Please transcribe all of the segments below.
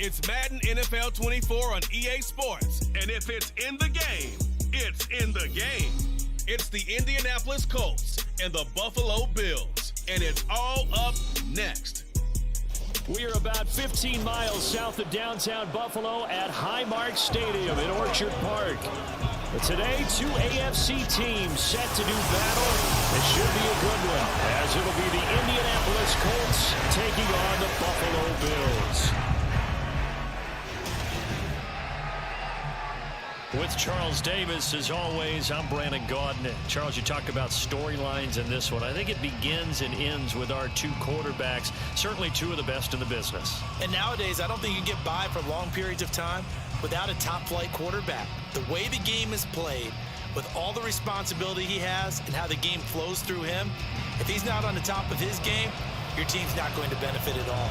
It's Madden NFL 24 on EA Sports. And if it's in the game, it's in the game. It's the Indianapolis Colts and the Buffalo Bills. And it's all up next. We are about 15 miles south of downtown Buffalo at Highmark Stadium in Orchard Park. But today, two AFC teams set to do battle. It should be a good one, as it'll be the Indianapolis Colts taking on the Buffalo Bills. With Charles Davis, as always, I'm Brandon Gaudin. Charles, you talked about storylines in this one. I think it begins and ends with our two quarterbacks, certainly two of the best in the business. And nowadays, I don't think you can get by for long periods of time without a top-flight quarterback. The way the game is played, with all the responsibility he has and how the game flows through him, if he's not on the top of his game, your team's not going to benefit at all.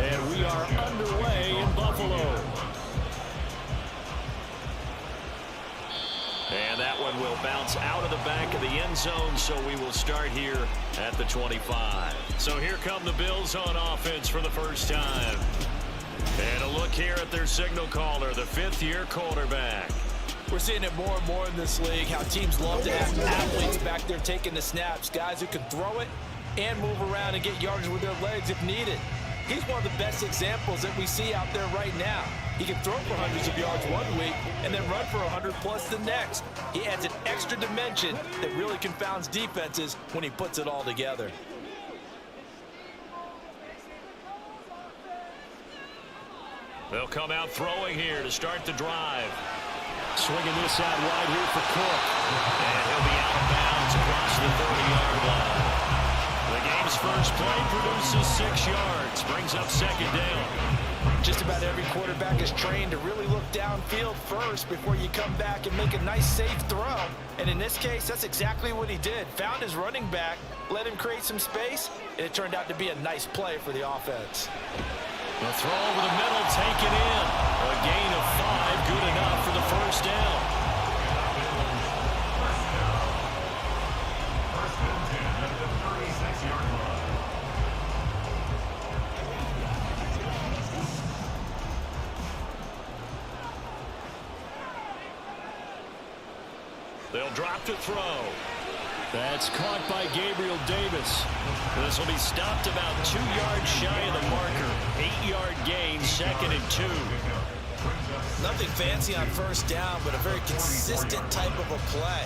And we are underway in Buffalo. And that one will bounce out of the back of the end zone, so we will start here at the 25. So here come the Bills on offense for the first time. And a look here at their signal caller, the fifth-year quarterback. We're seeing it more and more in this league, how teams love to have athletes back there taking the snaps, guys who can throw it and move around and get yardage with their legs if needed. He's one of the best examples that we see out there right now. He can throw for hundreds of yards one week and then run for 100+ the next. He adds an extra dimension that really confounds defenses when he puts it all together. They'll come out throwing here to start the drive. Swinging this out wide here for Cook. And he'll be out of bounds across the 30-yard line. The game's first play produces 6 yards, brings up second down. Just about every quarterback is trained to really look downfield first before you come back and make a nice, safe throw. And in this case, that's exactly what he did. Found his running back, let him create some space, and it turned out to be a nice play for the offense. The throw over the middle, taken in. A gain of 5, good enough for the first down. They'll drop to throw. That's caught by Gabriel Davis. This will be stopped about 2 yards shy of the marker. 8-yard gain, 2nd and 2. Nothing fancy on first down, but a very consistent type of a play.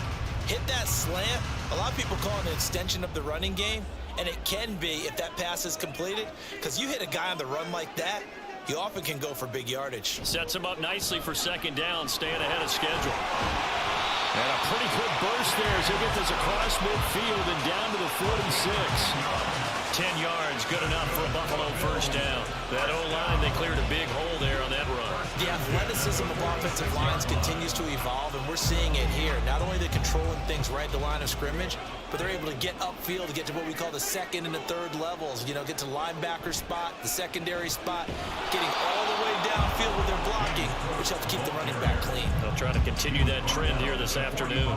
Hit that slant. A lot of people call it an extension of the running game, and it can be if that pass is completed, because you hit a guy on the run like that, he often can go for big yardage. Sets him up nicely for second down, staying ahead of schedule. And a pretty good burst there as he'll get this across midfield and down to the 46. 10 yards, good enough for a Buffalo first down. That O-line, they cleared a big hole there on that run. The athleticism of offensive lines continues to evolve, and we're seeing it here. Not only are they controlling things right at the line of scrimmage, but they're able to get upfield to get to what we call the second and the third levels. You know, get to the linebacker spot, the secondary spot, getting all the way downfield with their blocking, which helps keep the running back clean. They'll try to continue that trend here this afternoon.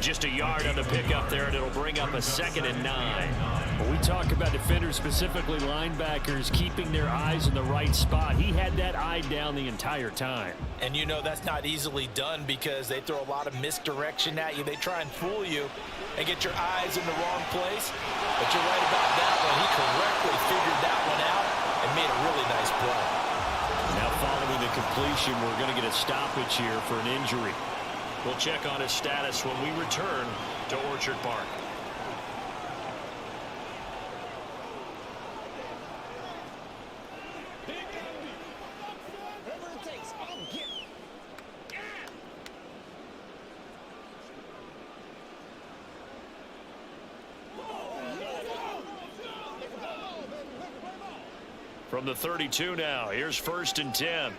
Just a yard on the pickup there, and it'll bring up a 2nd and 9. When we talk about defenders, specifically linebackers, keeping their eyes in the right spot, he had that eye down the entire time. And you know that's not easily done because they throw a lot of misdirection at you. They try and fool you and get your eyes in the wrong place. But you're right about that one. He correctly figured that one out and made a really nice play. Now following the completion, we're going to get a stoppage here for an injury. We'll check on his status when we return to Orchard Park. From the 32 now, here's 1st and 10.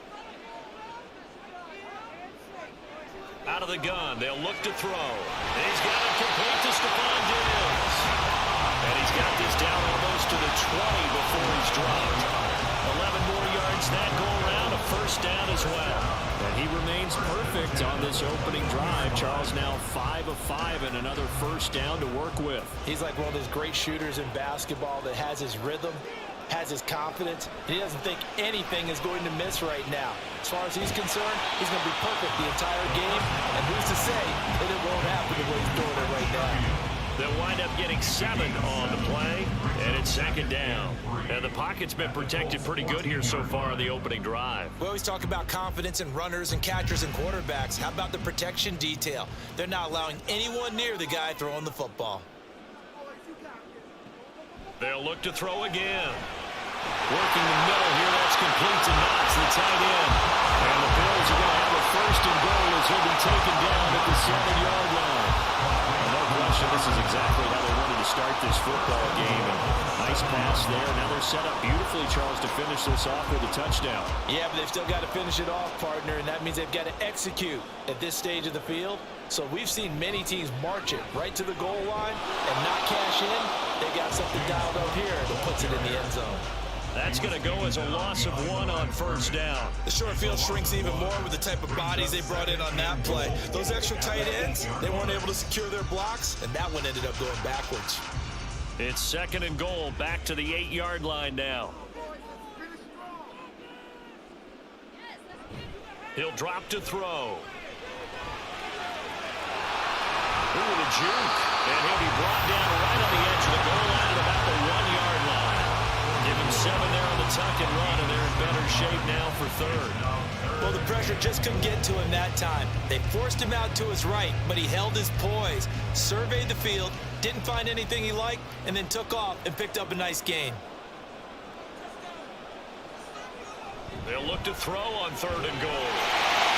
Out of the gun, they'll look to throw. And he's got it complete to Stephon Diggs. And he's got this down almost to the 20 before he's dropped. 11 more yards that go around, a 1st down as well. And he remains perfect on this opening drive. Charles now 5 of 5 and another 1st down to work with. He's like one of those great shooters in basketball that has his rhythm, has his confidence, and he doesn't think anything is going to miss right now. As far as he's concerned, he's going to be perfect the entire game, and who's to say that it won't happen the way he's doing it right now. They'll wind up getting 7 on the play, and it's 2nd down. And the pocket's been protected pretty good here so far on the opening drive. We always talk about confidence in runners and catchers and quarterbacks. How about the protection detail? They're not allowing anyone near the guy throwing the football. They'll look to throw again. Working the middle here, that's complete to Knox, the tight end. And the Bills are going to have a 1st and goal as he'll be taken down at the 7-yard line. No question, this is exactly how they wanted to start this football game. And nice pass there. Now they're set up beautifully, Charles, to finish this off with a touchdown. Yeah, but they've still got to finish it off, partner, and that means they've got to execute at this stage of the field. So we've seen many teams march it right to the goal line and not cash in. They got something dialed up here that puts it in the end zone. That's going to go as a loss of 1 on 1st down. The short field shrinks even more with the type of bodies they brought in on that play. Those extra tight ends, they weren't able to secure their blocks, and that one ended up going backwards. It's 2nd and goal, back to the 8-yard line now. He'll drop to throw. Ooh, the juke. And he'll be brought down right on the edge of the goal line at about the 1-yard line. Give him 7 there on the tuck and run, and they're in better shape now for 3rd. Well, the pressure just couldn't get to him that time. They forced him out to his right, but he held his poise, surveyed the field, didn't find anything he liked, and then took off and picked up a nice gain. They'll look to throw on 3rd and goal.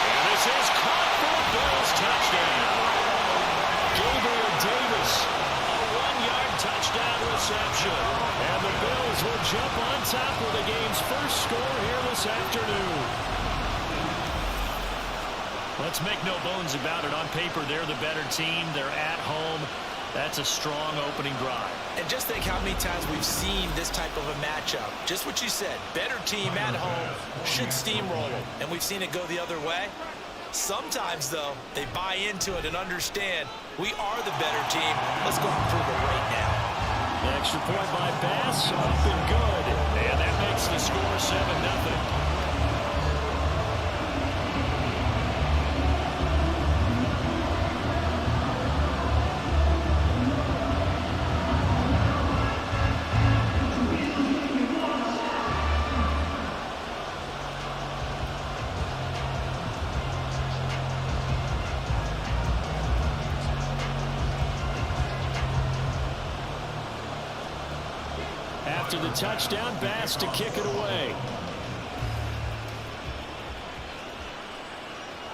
And this is caught for a Bills touchdown. Gabriel Davis, a 1-yard touchdown reception. And the Bills will jump on top with the game's first score here this afternoon. Let's make no bones about it. On paper, they're the better team. They're at home. That's a strong opening drive. And just think how many times we've seen this type of a matchup. Just what you said, better team at home should steamroll them. And we've seen it go the other way. Sometimes, though, they buy into it and understand we are the better team. Let's go and prove it right now. The extra point by Bass, up and good. And that makes the score 7-0. After the touchdown, Bass to kick it away.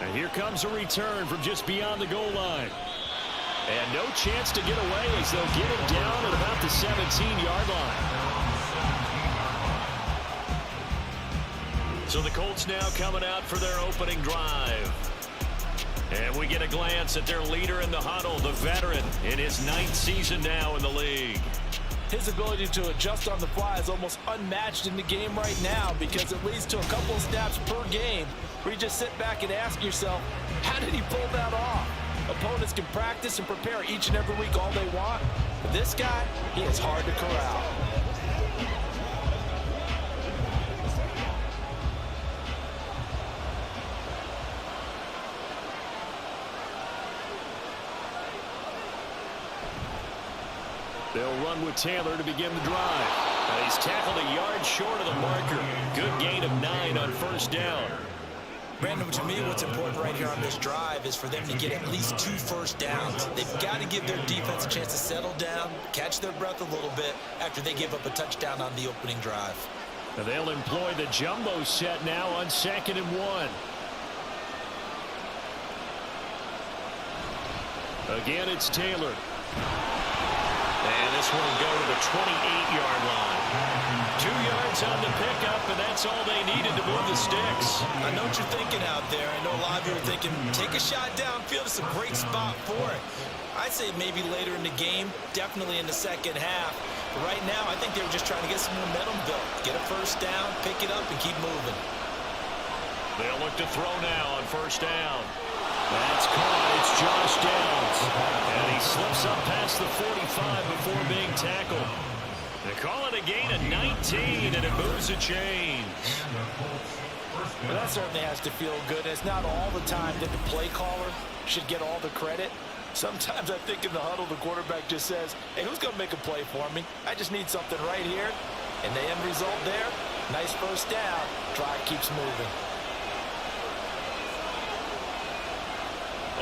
And here comes a return from just beyond the goal line. And no chance to get away as they'll get him down at about the 17-yard line. So the Colts now coming out for their opening drive. And we get a glance at their leader in the huddle, the veteran, in his 9th season now in the league. His ability to adjust on the fly is almost unmatched in the game right now because it leads to a couple of snaps per game where you just sit back and ask yourself, how did he pull that off? Opponents can practice and prepare each and every week all they want. But this guy, he is hard to corral. They'll run with Taylor to begin the drive. He's tackled a yard short of the marker. Good gain of 9 on 1st down. Brandon, to me, what's important right here on this drive is for them to get at least 2 first downs. They've got to give their defense a chance to settle down, catch their breath a little bit after they give up a touchdown on the opening drive. And they'll employ the jumbo set now on 2nd and 1. Again, it's Taylor. And this one will go to the 28-yard line. 2 yards on the pickup, and that's all they needed to move the sticks. I know what you're thinking out there. I know a lot of you are thinking, take a shot downfield. It's a great spot for it. I'd say maybe later in the game, definitely in the second half. But right now, I think they were just trying to get some momentum built. Get a first down, pick it up, and keep moving. They'll look to throw now on first down. That's caught. It's Josh Downs. And he slips up past the 45 before being tackled. They call it a gain of 19, and it moves the chains. Well, that certainly has to feel good. It's not all the time that the play caller should get all the credit. Sometimes I think in the huddle, the quarterback just says, hey, who's going to make a play for me? I just need something right here. And the end result there, nice first down. Drive keeps moving.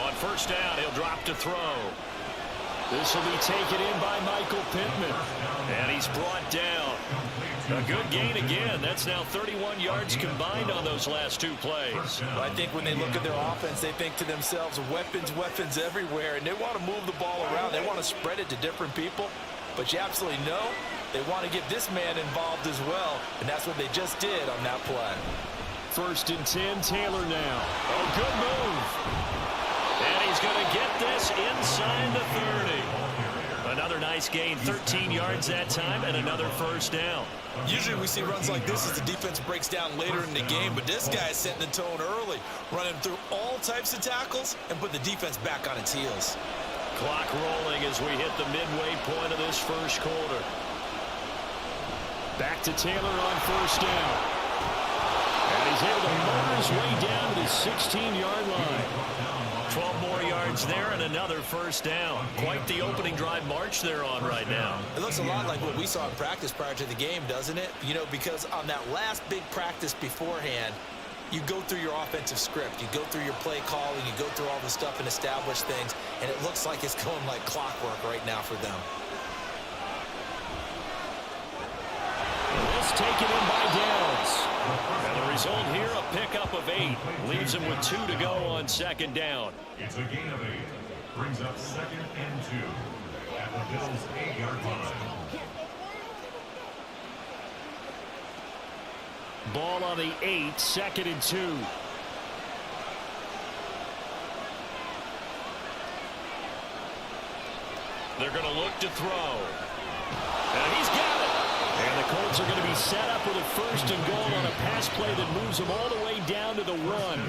On first down, he'll drop to throw. This will be taken in by Michael Pittman. And he's brought down. A good gain again. That's now 31 yards combined on those last 2 plays. Well, I think when they look at their offense, they think to themselves, weapons, weapons everywhere. And they want to move the ball around. They want to spread it to different people. But you absolutely know they want to get this man involved as well. And that's what they just did on that play. 1st and 10, Taylor now. Oh, good move. And he's going to get this inside the 30. Another nice gain, 13 yards that time, and another first down. Usually we see runs like this as the defense breaks down later in the game, but this guy is setting the tone early, running through all types of tackles and put the defense back on its heels. Clock rolling as we hit the midway point of this first quarter. Back to Taylor on first down. And he's able to motor his way down to the 16-yard line. 12 more yards there and another first down. Quite the opening drive march they're on right now. It looks a lot like what we saw in practice prior to the game, doesn't it? You know, because on that last big practice beforehand, you go through your offensive script. You go through your play calling. You go through all the stuff and establish things. And it looks like it's going like clockwork right now for them. This taken in by Downs. And the result here, a pickup of 8. Leaves him with 2 to go on second down. It's a gain of 8. Brings up 2nd and 2 at the Bills' 8-yard line. Ball on the 8, 2nd and 2. They're going to look to throw. And he's got it. And the Colts are going to be set up with a 1st and goal on a pass play that moves them all the way down to the 1.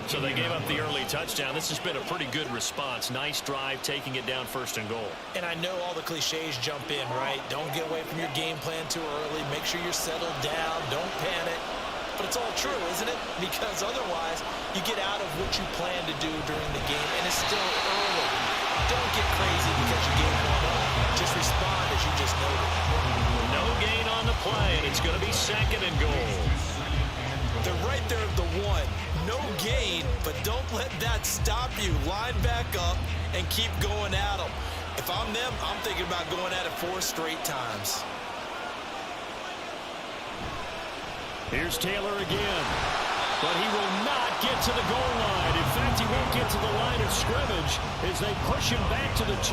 So they gave up the early touchdown. This has been a pretty good response. Nice drive, taking it down 1st and goal. And I know all the cliches jump in, right? Don't get away from your game plan too early. Make sure you're settled down. Don't panic. But it's all true, isn't it? Because otherwise, you get out of what you plan to do during the game, and it's still early. Don't get crazy because you gave one up. Just respond as you just noted. No gain on the play, and it's going to be 2nd and goal. They're right there at the 1. No gain, but don't let that stop you. Line back up and keep going at them. If I'm them, I'm thinking about going at it 4 straight times. Here's Taylor again. But he will not get to the goal line. In fact, he won't get to the line of scrimmage as they push him back to the 2.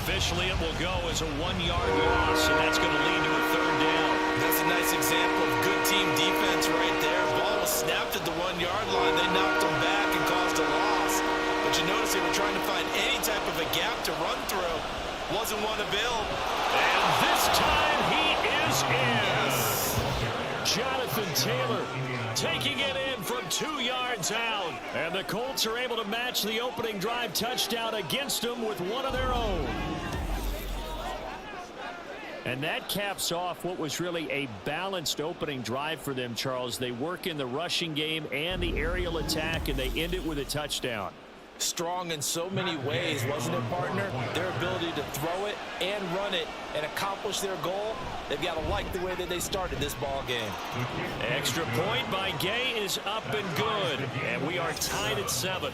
Officially, it will go as a 1-yard loss, and that's going to lead to a 3rd down. That's a nice example of good team defense right there. Ball was snapped at the 1-yard line. They knocked him back and caused a loss. But you notice they were trying to find any type of a gap to run through. Wasn't one available. And this time he is in. Jonathan Taylor taking it in from 2 yards out. And the Colts are able to match the opening drive touchdown against them with one of their own. And that caps off what was really a balanced opening drive for them, Charles. They work in the rushing game and the aerial attack, and they end it with a touchdown. Strong in so many ways, wasn't it, partner? Their ability to throw it and run it and accomplish their goal, they've got to like the way that they started this ball game. Extra point by Gay is up and good, and we are tied at 7.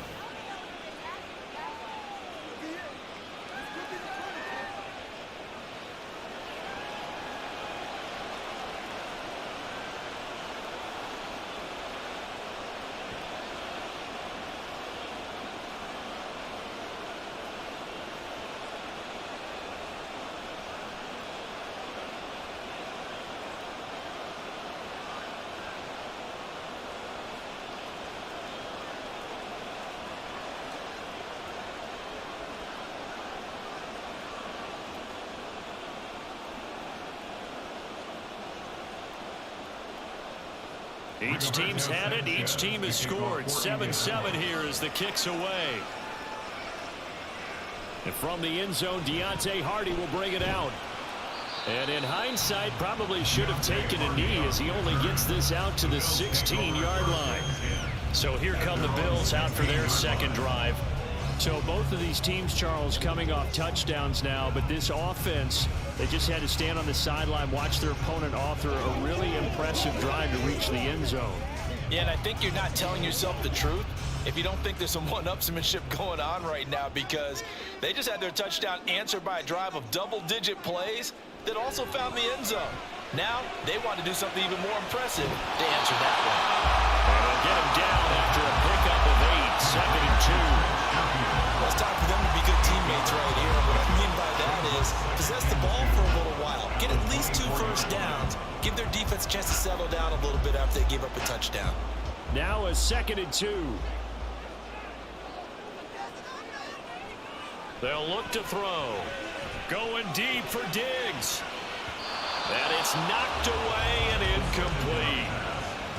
Each team's had it. Each team has scored. 7-7 here as the kick's away. And from the end zone, Deontay Hardy will bring it out. And in hindsight, probably should have taken a knee as he only gets this out to the 16-yard line. So here come the Bills out for their second drive. So both of these teams, Charles, coming off touchdowns now, but this offense, they just had to stand on the sideline, watch their opponent author a really impressive drive to reach the end zone. Yeah, and I think you're not telling yourself the truth if you don't think there's some one-upsmanship going on right now, because they just had their touchdown answered by a drive of double-digit plays that also found the end zone. Now they want to do something even more impressive to answer that one. And they'll get him down after a pickup of 8, 2nd and 2. Well, it's time for them to be good teammates right here. What I mean by that is possess the ball for a little while, get at least 2 first downs, give their defense a chance to settle down a little bit after they give up a touchdown. Now a 2nd and 2. They'll look to throw. Going deep for Diggs. And it's knocked away and incomplete.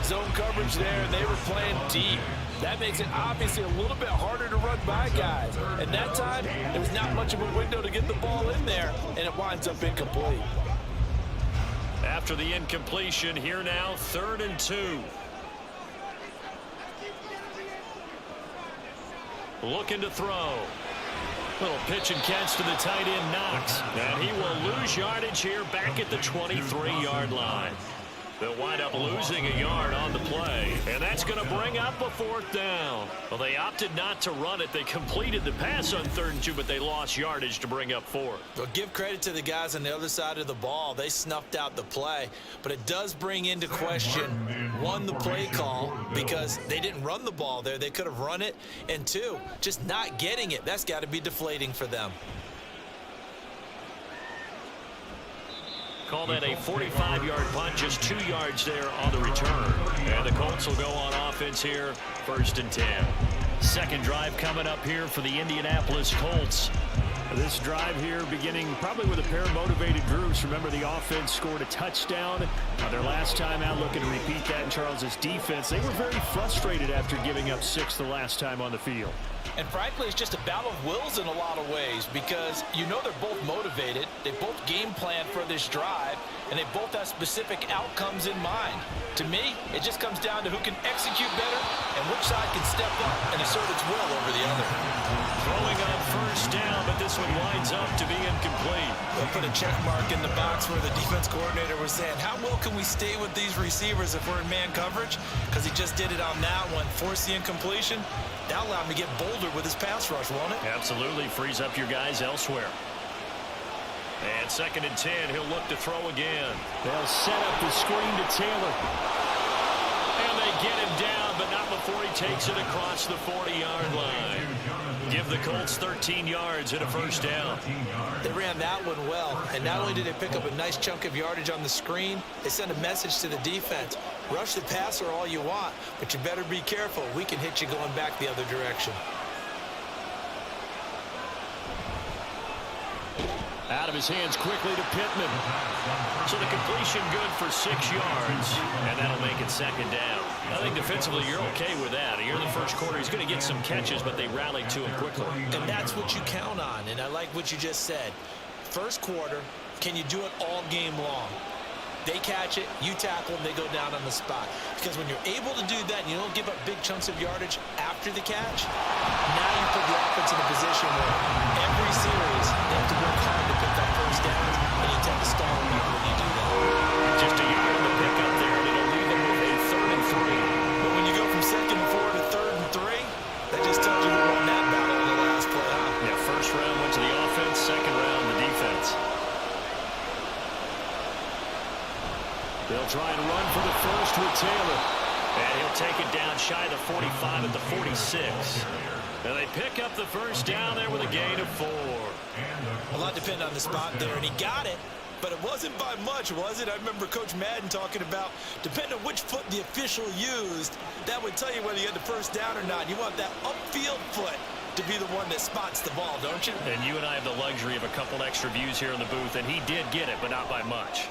Zone coverage there, and they were playing deep. That makes it obviously a little bit harder to run by guys. And that time, there was not much of a window to get the ball in there, and it winds up incomplete. After the incompletion, here now, 3rd and 2. Looking to throw. Little pitch and catch to the tight end, Knox. And he will lose yardage here back at the 23-yard line. They'll wind up losing a yard on the play. And that's going to bring up a 4th down. Well, they opted not to run it. They completed the pass on 3rd and 2, but they lost yardage to bring up 4. Well, give credit to the guys on the other side of the ball. They snuffed out the play. But it does bring into question, 1, the play call, because they didn't run the ball there. They could have run it. And 2, just not getting it. That's got to be deflating for them. Call that a 45-yard punt, just 2 yards there on the return. And the Colts will go on offense here, 1st and 10. Second drive coming up here for the Indianapolis Colts. This drive here beginning probably with a pair of motivated groups. Remember, the offense scored a touchdown their last time out, looking to repeat that in Charles's defense. They were very frustrated after giving up 6 the last time on the field. And frankly, it's just a battle of wills in a lot of ways, because you know they're both motivated, they both game plan for this drive, and they both have specific outcomes in mind. To me, it just comes down to who can execute better and which side can step up and assert its will over the other. Throwing on 1st down, but this one winds up to be incomplete. They'll put a check mark in the box where the defense coordinator was saying, how well can we stay with these receivers if we're in man coverage? Because he just did it on that one, forced the incompletion. That'll allow him to get bolder with his pass rush, won't it? Absolutely. Frees up your guys elsewhere. And 2nd and 10, he'll look to throw again. They'll set up the screen to Taylor. And they get him down, but not before he takes it across the 40-yard line. Give the Colts 13 yards and a 1st down. They ran that one well, and not only did they pick up a nice chunk of yardage on the screen, they sent a message to the defense. Rush the passer all you want, but you better be careful. We can hit you going back the other direction. Out of his hands quickly to Pittman. So the completion good for 6 yards, and that'll make it 2nd down. I think defensively you're okay with that. Here in the first quarter, he's going to get some catches, but they rallied to him quickly. And that's what you count on, and I like what you just said. First quarter, can you do it all game long? They catch it, you tackle them, they go down on the spot. Because when you're able to do that and you don't give up big chunks of yardage after the catch, now you put the offense in a position where every series they have to work hard to pick up 1st downs, and you tend to stall them when you do that. Just a yard in the pickup there, and it'll leave them with a 3rd and 3. But when you go from 2nd and 4 to 3rd and 3, that just tells you who won that battle in the last play, huh? Yeah, 1st round went to the offense, 2nd round the defense. They'll try and run for the 1st with Taylor. And he'll take it down shy of the 45 at the 46. And they pick up the 1st down there with a gain of 4. A lot depended on the spot there, and he got it. But it wasn't by much, was it? I remember Coach Madden talking about, depending on which foot the official used, that would tell you whether you had the 1st down or not. You want that upfield foot to be the one that spots the ball, don't you? And you and I have the luxury of a couple extra views here in the booth, and he did get it, but not by much.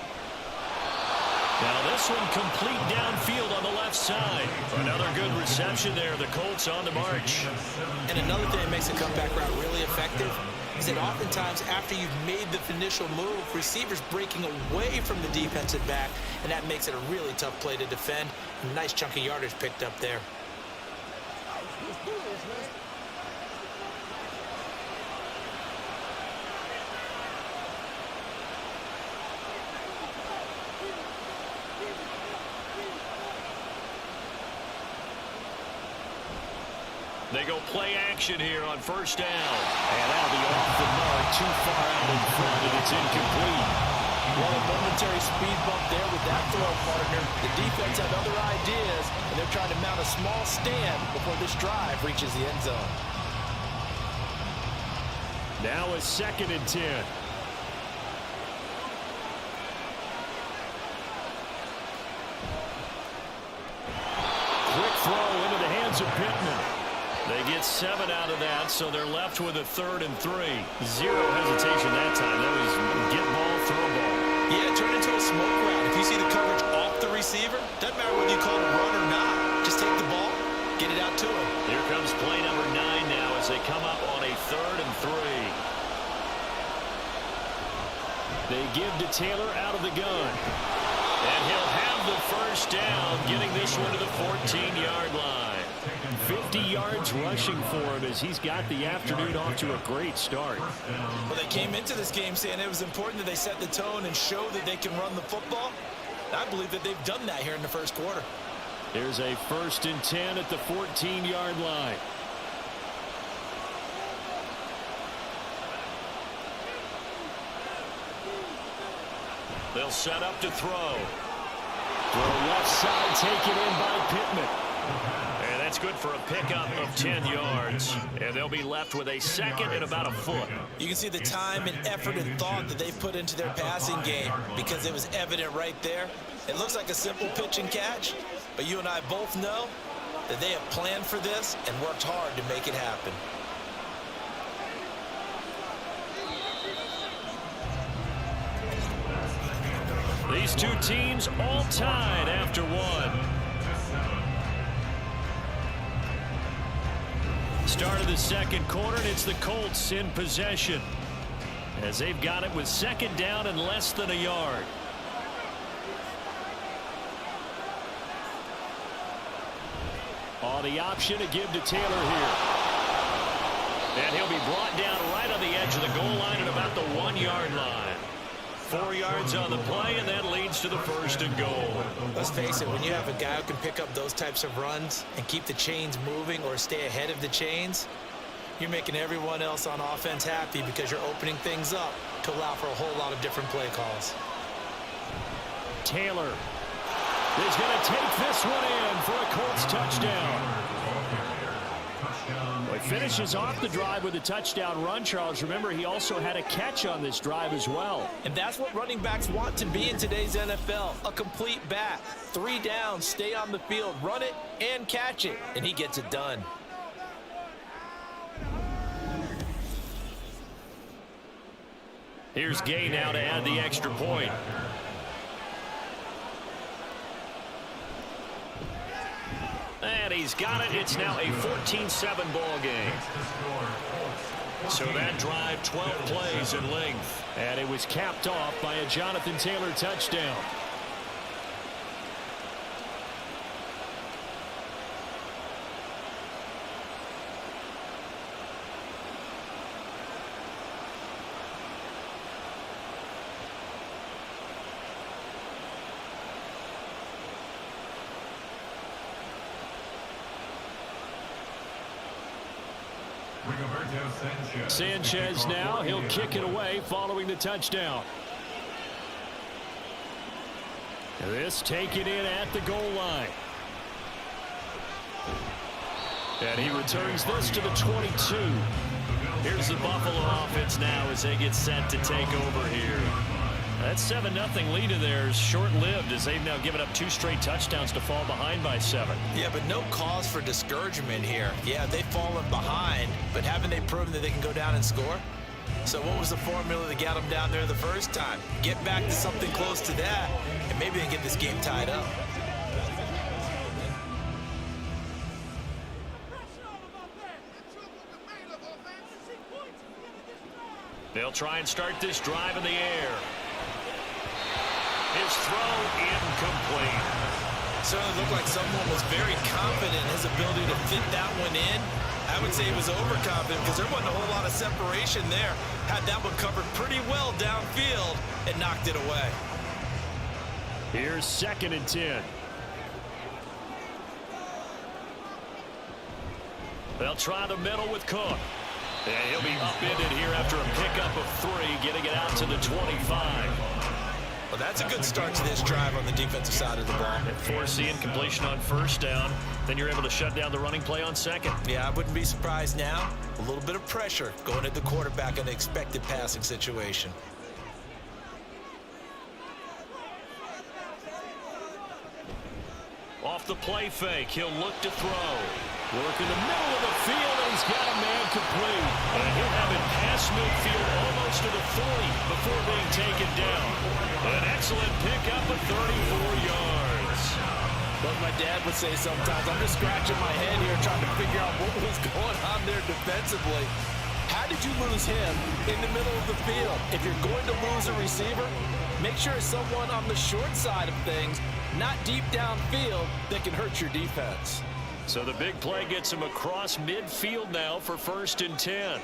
Now this one complete downfield on the left side. Another good reception there. The Colts on the march. And another thing that makes a comeback route really effective is that oftentimes after you've made the initial move, receivers breaking away from the defensive back, and that makes it a really tough play to defend. A nice chunk of yardage picked up there. They go play action here on first down. And that'll be off the mark, too far out in front, and it's incomplete. Well, a momentary speed bump there with that throw, partner. The defense had other ideas, and they're trying to mount a small stand before this drive reaches the end zone. Now a 2nd and 10. Quick throw into the hands of Pittman. They get 7 out of that, so they're left with a 3rd and 3. Zero hesitation that time. That was get ball, throw ball. Yeah, turn into a smoke route. If you see the coverage off the receiver, doesn't matter whether you call it a run or not. Just take the ball, get it out to him. Here comes play number 9 now as they come up on a 3rd and 3. They give to Taylor out of the gun. And he'll have the first down, getting this one to the 14-yard line. 50 yards rushing for him as he's got the afternoon off to a great start. Well, they came into this game saying it was important that they set the tone and show that they can run the football. I believe that they've done that here in the first quarter. There's a 1st and 10 at the 14-yard line. They'll set up to throw. Throw left side taken in by Pittman. And that's good for a pickup of 10 yards. And they'll be left with a 2nd and about a foot. You can see the time and effort and thought that they've put into their passing game because it was evident right there. It looks like a simple pitch and catch, but you and I both know that they have planned for this and worked hard to make it happen. These two teams all tied after one. Start of the 2nd quarter, and it's the Colts in possession as they've got it with 2nd down and less than a yard. The option to give to Taylor here. And he'll be brought down right on the edge of the goal line at about the 1-yard line. 4 yards on the play, and that leads to the 1st and goal. Let's face it, when you have a guy who can pick up those types of runs and keep the chains moving or stay ahead of the chains, you're making everyone else on offense happy because you're opening things up to allow for a whole lot of different play calls. Taylor is going to take this one in for a Colts touchdown. Well, he finishes off the drive with a touchdown run, Charles. Remember, he also had a catch on this drive as well. And that's what running backs want to be in today's NFL, a complete back. 3 downs, stay on the field, run it, and catch it, and he gets it done. Here's Gay now to add the extra point. And he's got it. It's now a 14-7 ball game. So that drive, 12 plays in length. And it was capped off by a Jonathan Taylor touchdown. Sanchez now, he'll kick it away following the touchdown. This taken in at the goal line. And he returns this to the 22. Here's the Buffalo offense now as they get set to take over here. That 7-0 lead of theirs short-lived as they've now given up 2 straight touchdowns to fall behind by 7. Yeah, but no cause for discouragement here. Yeah, they've fallen behind, but haven't they proven that they can go down and score? So what was the formula that got them down there the first time? Get back to something close to that, and maybe they get this game tied up. They'll try and start this drive in the air. His throw incomplete. Certainly looked like someone was very confident in his ability to fit that one in. I would say he was overconfident because there wasn't a whole lot of separation there. Had that one covered pretty well downfield and knocked it away. Here's 2nd and 10. They'll try the middle with Cook. And he'll be upended here after a pickup of 3, getting it out to the 25. Well, that's a good start to this drive on the defensive side of the ball. And forcing completion on 1st down, then you're able to shut down the running play on 2nd. Yeah, I wouldn't be surprised now. A little bit of pressure going at the quarterback in an expected passing situation. Off the play fake, he'll look to throw. Work in the middle of the field, and he's got a man complete. And he'll have it past midfield almost to the 40 before being taken down. An excellent pickup of 34 yards. But my dad would say sometimes, I'm just scratching my head here trying to figure out what was going on there defensively. How did you lose him in the middle of the field? If you're going to lose a receiver, make sure it's someone on the short side of things, not deep downfield, that can hurt your defense. So the big play gets him across midfield now for 1st and 10.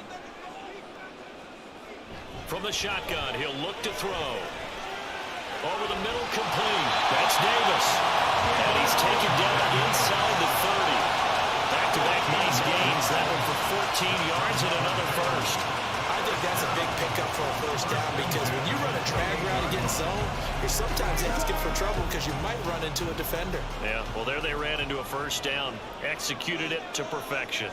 From the shotgun, he'll look to throw. Over the middle, complete. That's Davis. And he's taken down inside the 30. Back-to-back nice gains. That one for 14 yards and another first. I think that's a big pickup for a 1st down because when you run a drag route against zone, you're sometimes asking for trouble because you might run into a defender. Yeah, well, there they ran into a 1st down. Executed it to perfection.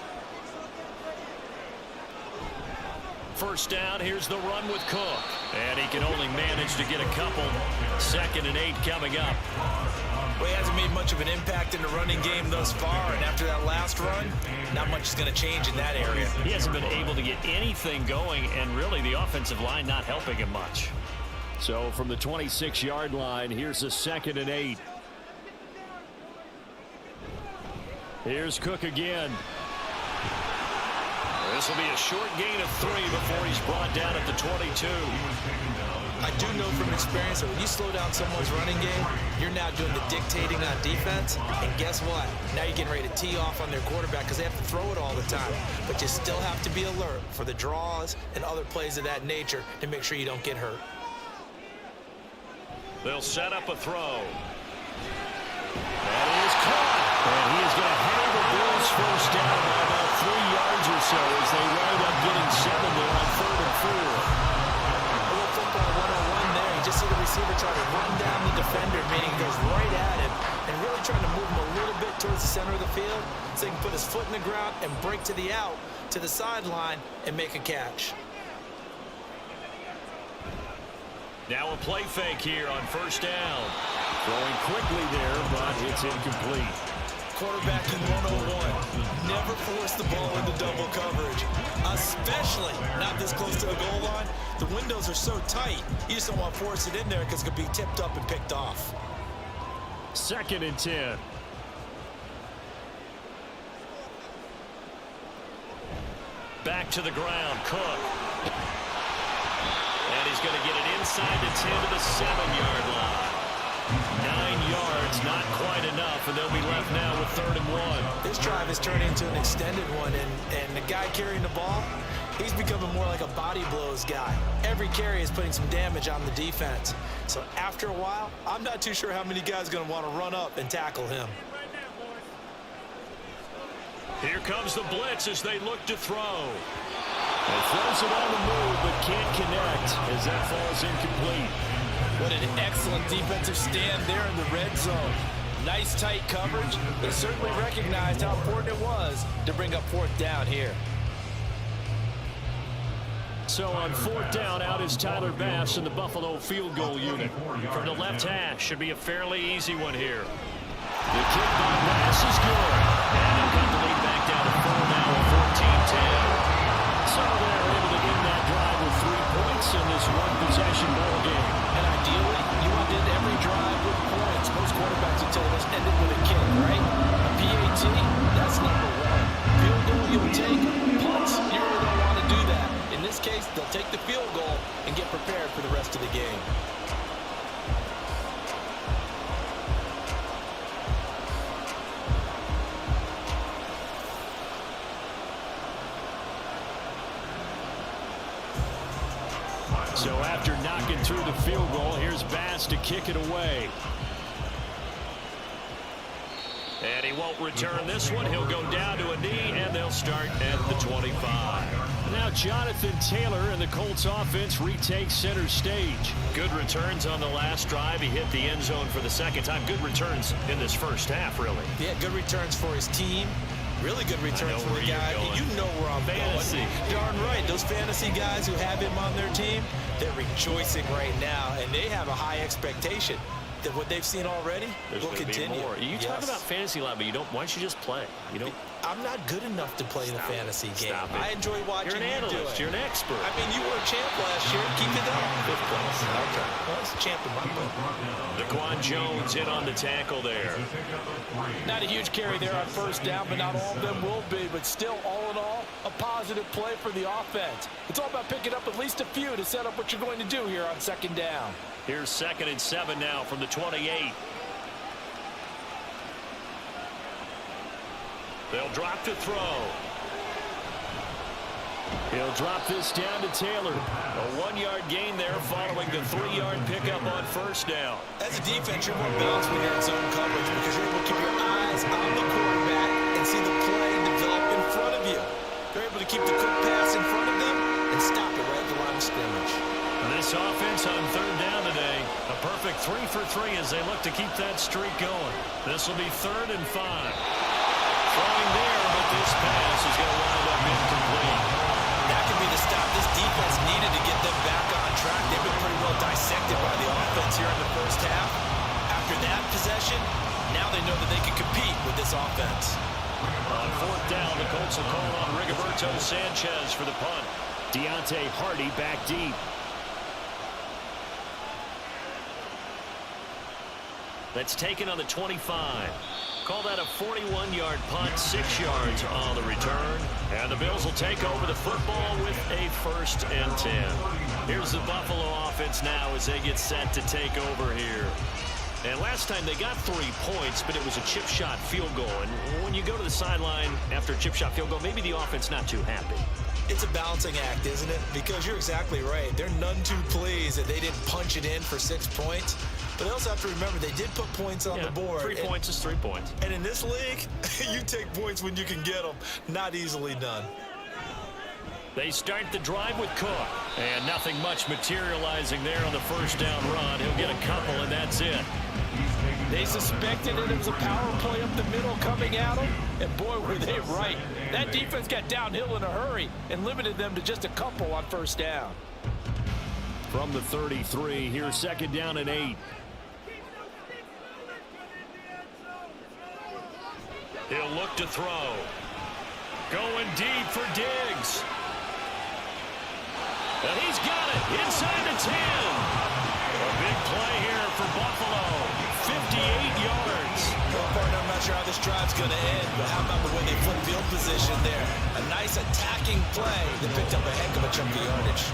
1st down, here's the run with Cook. And he can only manage to get a couple. 2nd and 8 coming up. Well, he hasn't made much of an impact in the running game thus far, and after that last run, not much is going to change in that area. He hasn't been able to get anything going, and really the offensive line not helping him much. So from the 26-yard line, here's a 2nd and 8. Here's Cook again. This will be a short gain of 3 before he's brought down at the 22. I do know from experience that when you slow down someone's running game, you're now doing the dictating on defense. And guess what? Now you're getting ready to tee off on their quarterback because they have to throw it all the time. But you still have to be alert for the draws and other plays of that nature to make sure you don't get hurt. They'll set up a throw. That is caught. And he is going to have the Bills 1st down by about 3 yards or so as they wind up getting 7 there on 3rd and 4. Football 101 there. You just see the receiver try to run down the defender, meaning he goes right at him and really trying to move him a little bit towards the center of the field so he can put his foot in the ground and break to the out, to the sideline, and make a catch. Now a play fake here on 1st down. Throwing quickly there, but it's incomplete. Quarterbacking 101. Never force the ball into double coverage, especially not this close to the goal line. The windows are so tight, you just don't want to force it in there because it could be tipped up and picked off. 2nd and 10. Back to the ground, Cook. And he's going to get it inside the 10 to the 7-yard line. 9 yards, not quite enough, and they'll be left now with 3rd and 1. This drive is turning into an extended one, and the guy carrying the ball, he's becoming more like a body blows guy. Every carry is putting some damage on the defense. So after a while, I'm not too sure how many guys are going to want to run up and tackle him. Here comes the blitz as they look to throw. And throws it on the move, but can't connect as that falls incomplete. What an excellent defensive stand there in the red zone. Nice tight coverage. They certainly recognized how important it was to bring up 4th down here. So on 4th down, out is Tyler Bass in the Buffalo field goal unit. From the left hash, should be a fairly easy one here. The kick by Bass is good. And they've got the lead back down to 4 now at 14-10. So they're able to end that drive with 3 points in this one-possession ball game. And ideally, you want to end every drive with So after knocking through the field goal, here's Bass to kick it away. And he won't return this one. He'll go down to a knee, and they'll start at the 25. Now Jonathan Taylor and the Colts offense retake center stage. Good returns on the last drive. He hit the end zone for the second time. Good returns in this first half, really. Yeah, good returns for his team. Really good returns for the guy. You know where I'm fantasy going. Darn right. Those fantasy guys who have him on their team, they're rejoicing right now, and they have a high expectation that what they've seen already will continue. More. You talk about fantasy line, but you don't. Why don't you just play? You don't. I'm not good enough to play in a fantasy game. I enjoy watching you do it. You're an expert. I mean, you were a champ last year. Keep it up. 5th place. Okay. Well, it's a champ in my book. Daquan Jones in on the tackle there. Not a huge carry there on first down, but not all of them will be. But still, all in all, a positive play for the offense. It's all about picking up at least a few to set up what you're going to do here on 2nd down. Here's 2nd and 7 now from the 28. They'll drop to throw. He'll drop this down to Taylor. A 1-yard gain there following the 3-yard pickup on first down. As a defense, you're more balanced when you're in zone coverage because you're able to keep your eyes on the quarterback and see the play develop in front of you. They're able to keep the quick pass in front of them and stop it right at the line of scrimmage. This offense on 3rd down today, a perfect 3 for 3 as they look to keep that streak going. This will be 3rd and 5. Throwing there, but this pass is going to wind up incomplete. That could be the stop this defense needed to get them back on track. They've been pretty well dissected by the offense here in the first half. After that possession, now they know that they can compete with this offense. On 4th down, the Colts will call on Rigoberto Sanchez for the punt. Deontay Hardy back deep. That's taken on the 25. Call that a 41-yard punt, 6 yards on the return. And the Bills will take over the football with a 1st and 10. Here's the Buffalo offense now as they get set to take over here. And last time they got 3 points, but it was a chip shot field goal. And when you go to the sideline after a chip shot field goal, maybe the offense not too happy. It's a balancing act, isn't it? Because you're exactly right. They're none too pleased that they didn't punch it in for 6 points. But they also have to remember they did put points on the board. 3 points is 3 points. And in this league, you take points when you can get them. Not easily done. They start the drive with Cook. And nothing much materializing there on the 1st down run. He'll get a couple, and that's it. They suspected it was a power play up the middle coming at them. And boy, were they right. That defense got downhill in a hurry and limited them to just a couple on 1st down. From the 33, here's 2nd down and 8. He'll look to throw. Going deep for Diggs. And he's got it inside the 10. A big play here for Buffalo. 58 yards. Well, partner, I'm not sure how this drive's going to end, but how about the way they flip field position there? A nice attacking play that picked up a heck of a chunk of yardage.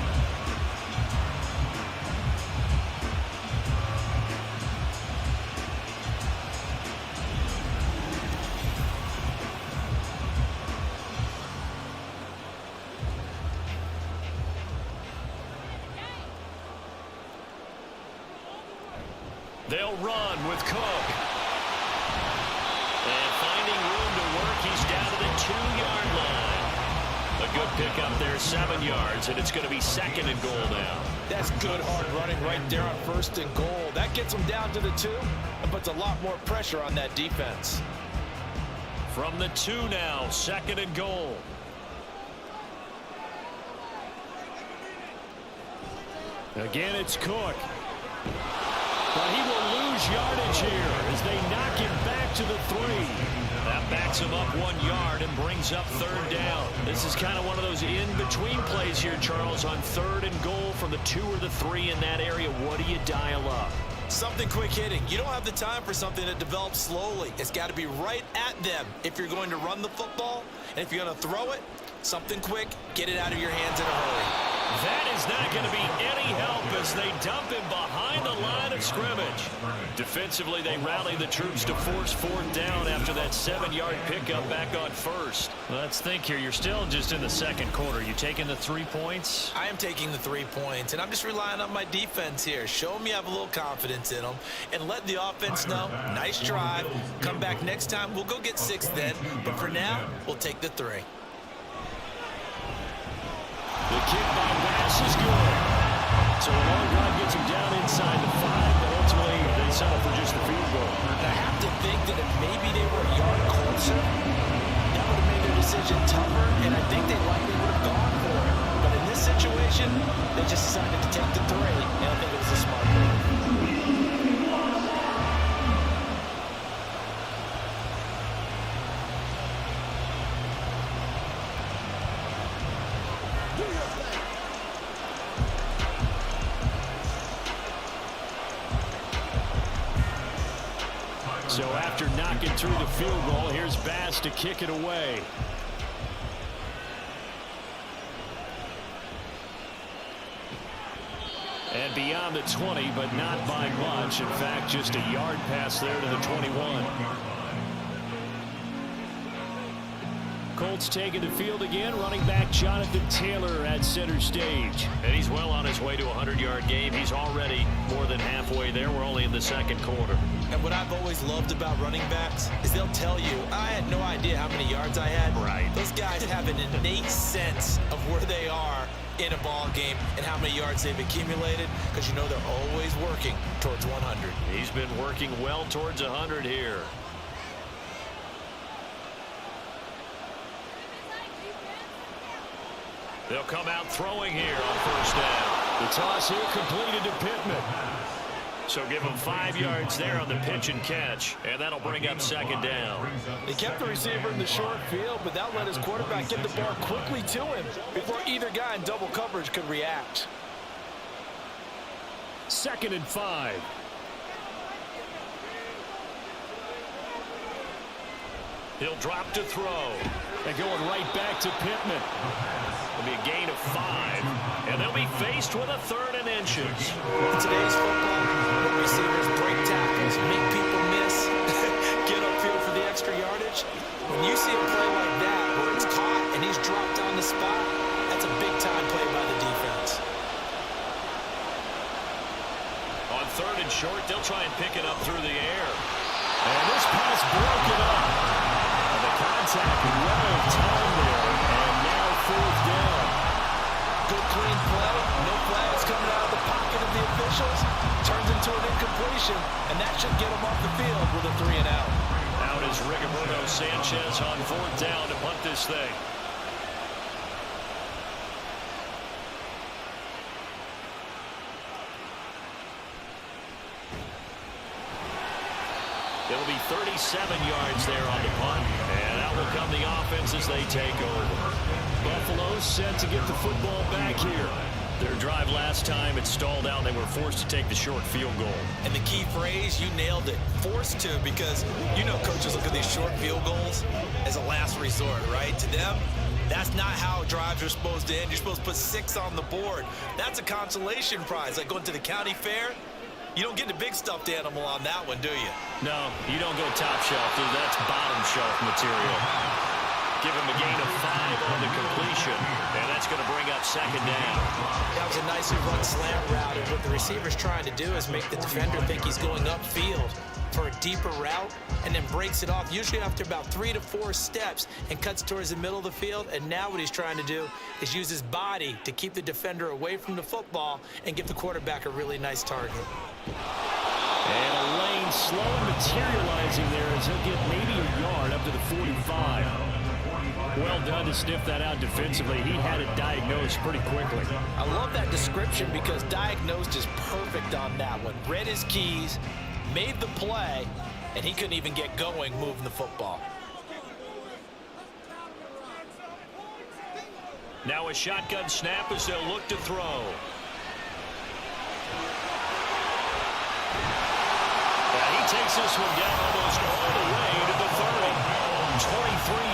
They'll run with Cook. And finding room to work, he's down to the 2-yard line. A good pickup there, 7 yards, and it's going to be 2nd and goal now. That's good hard running right there on 1st and goal. That gets them down to the 2 and puts a lot more pressure on that defense. From the 2 now, 2nd and goal. Again, it's Cook. But he will lose yardage here as they knock him back to the 3. That backs him up 1 yard and brings up 3rd down. This is kind of one of those in-between plays here, Charles, on 3rd and goal from the 2 or the 3 in that area. What do you dial up? Something quick hitting. You don't have the time for something that develops slowly. It's got to be right at them if you're going to run the football. And if you're going to throw it, something quick, get it out of your hands in a hurry. That is not going to be any help as they dump him behind the line of scrimmage. Defensively, they rally the troops to force 4th down after that 7-yard pickup back on 1st. Let's think here. You're still just in the 2nd quarter. You taking the 3 points? I am taking the 3 points, and I'm just relying on my defense here. Show them you have a little confidence in them, and let the offense know, nice drive. Come back next time. We'll go get 6 then, but for now, we'll take the 3. The kick by Bass is good. So a long drive gets him down inside the 5, but ultimately they settle for just the field goal. And I have to think that if maybe they were a yard closer, that would have made their decision tougher, and I think they likely would have gone for it. But in this situation, they just decided to take the 3, and I think it was a smart move. So after knocking through the field goal, here's Bass to kick it away. And beyond the 20, but not by much. In fact, just a yard pass there to the 21. Colts taking the field again. Running back Jonathan Taylor at center stage. And he's well on his way to a 100-yard game. He's already more than halfway there. We're only in the 2nd quarter. And what I've always loved about running backs is they'll tell you, I had no idea how many yards I had. Right. Those guys have an innate sense of where they are in a ball game and how many yards they've accumulated, because you know they're always working towards 100. He's been working well towards 100 here. They'll come out throwing here on 1st down. The toss here completed to Pittman. So give him 5 yards there on the pitch and catch, and that'll bring up 2nd down. They kept the receiver in the short field, but that let his quarterback get the ball quickly to him before either guy in double coverage could react. 2nd and 5. He'll drop to throw. And going right back to Pittman. It'll be a gain of 5. And they'll be faced with a 3rd and inches. In today's football, the receivers break tackles, make people miss, get upfield for the extra yardage. When you see a play like that where it's caught and he's dropped on the spot, that's a big-time play by the defense. On 3rd and short, they'll try and pick it up through the air. And this pass broken up. And the contact well of time there. And now 4th down. Good clean play. No flags coming out of the pocket of the officials. Turns into an incompletion, and that should get him off the field with a 3 and out. Out is Rigoberto Sanchez on 4th down to punt this thing. It'll be 37 yards there on the punt, and out will come the offense as they take over. Buffalo set to get the football back here. Their drive last time, it stalled out. They were forced to take the short field goal. And the key phrase, you nailed it, forced to, because you know coaches look at these short field goals as a last resort, right? To them, that's not how drives are supposed to end. You're supposed to put 6 on the board. That's a consolation prize, like going to the county fair. You don't get the big stuffed animal on that one, do you? No, you don't go top shelf, dude. That's bottom shelf material. Give him a gain of 5 on the completion, and that's going to bring up 2nd down. That was a nicely run slant route, and what the receiver's trying to do is make the defender think he's going upfield for a deeper route, and then breaks it off, usually after about 3 to 4 steps, and cuts towards the middle of the field. And now what he's trying to do is use his body to keep the defender away from the football and give the quarterback a really nice target. And a lane slowly materializing there as he'll get maybe a yard up to the 45. Well done to sniff that out defensively. He had it diagnosed pretty quickly. I love that description because diagnosed is perfect on that one. Read his keys, made the play, and he couldn't even get going moving the football. Now a shotgun snap as they'll look to throw. He takes this one down almost all the way to the 30. 23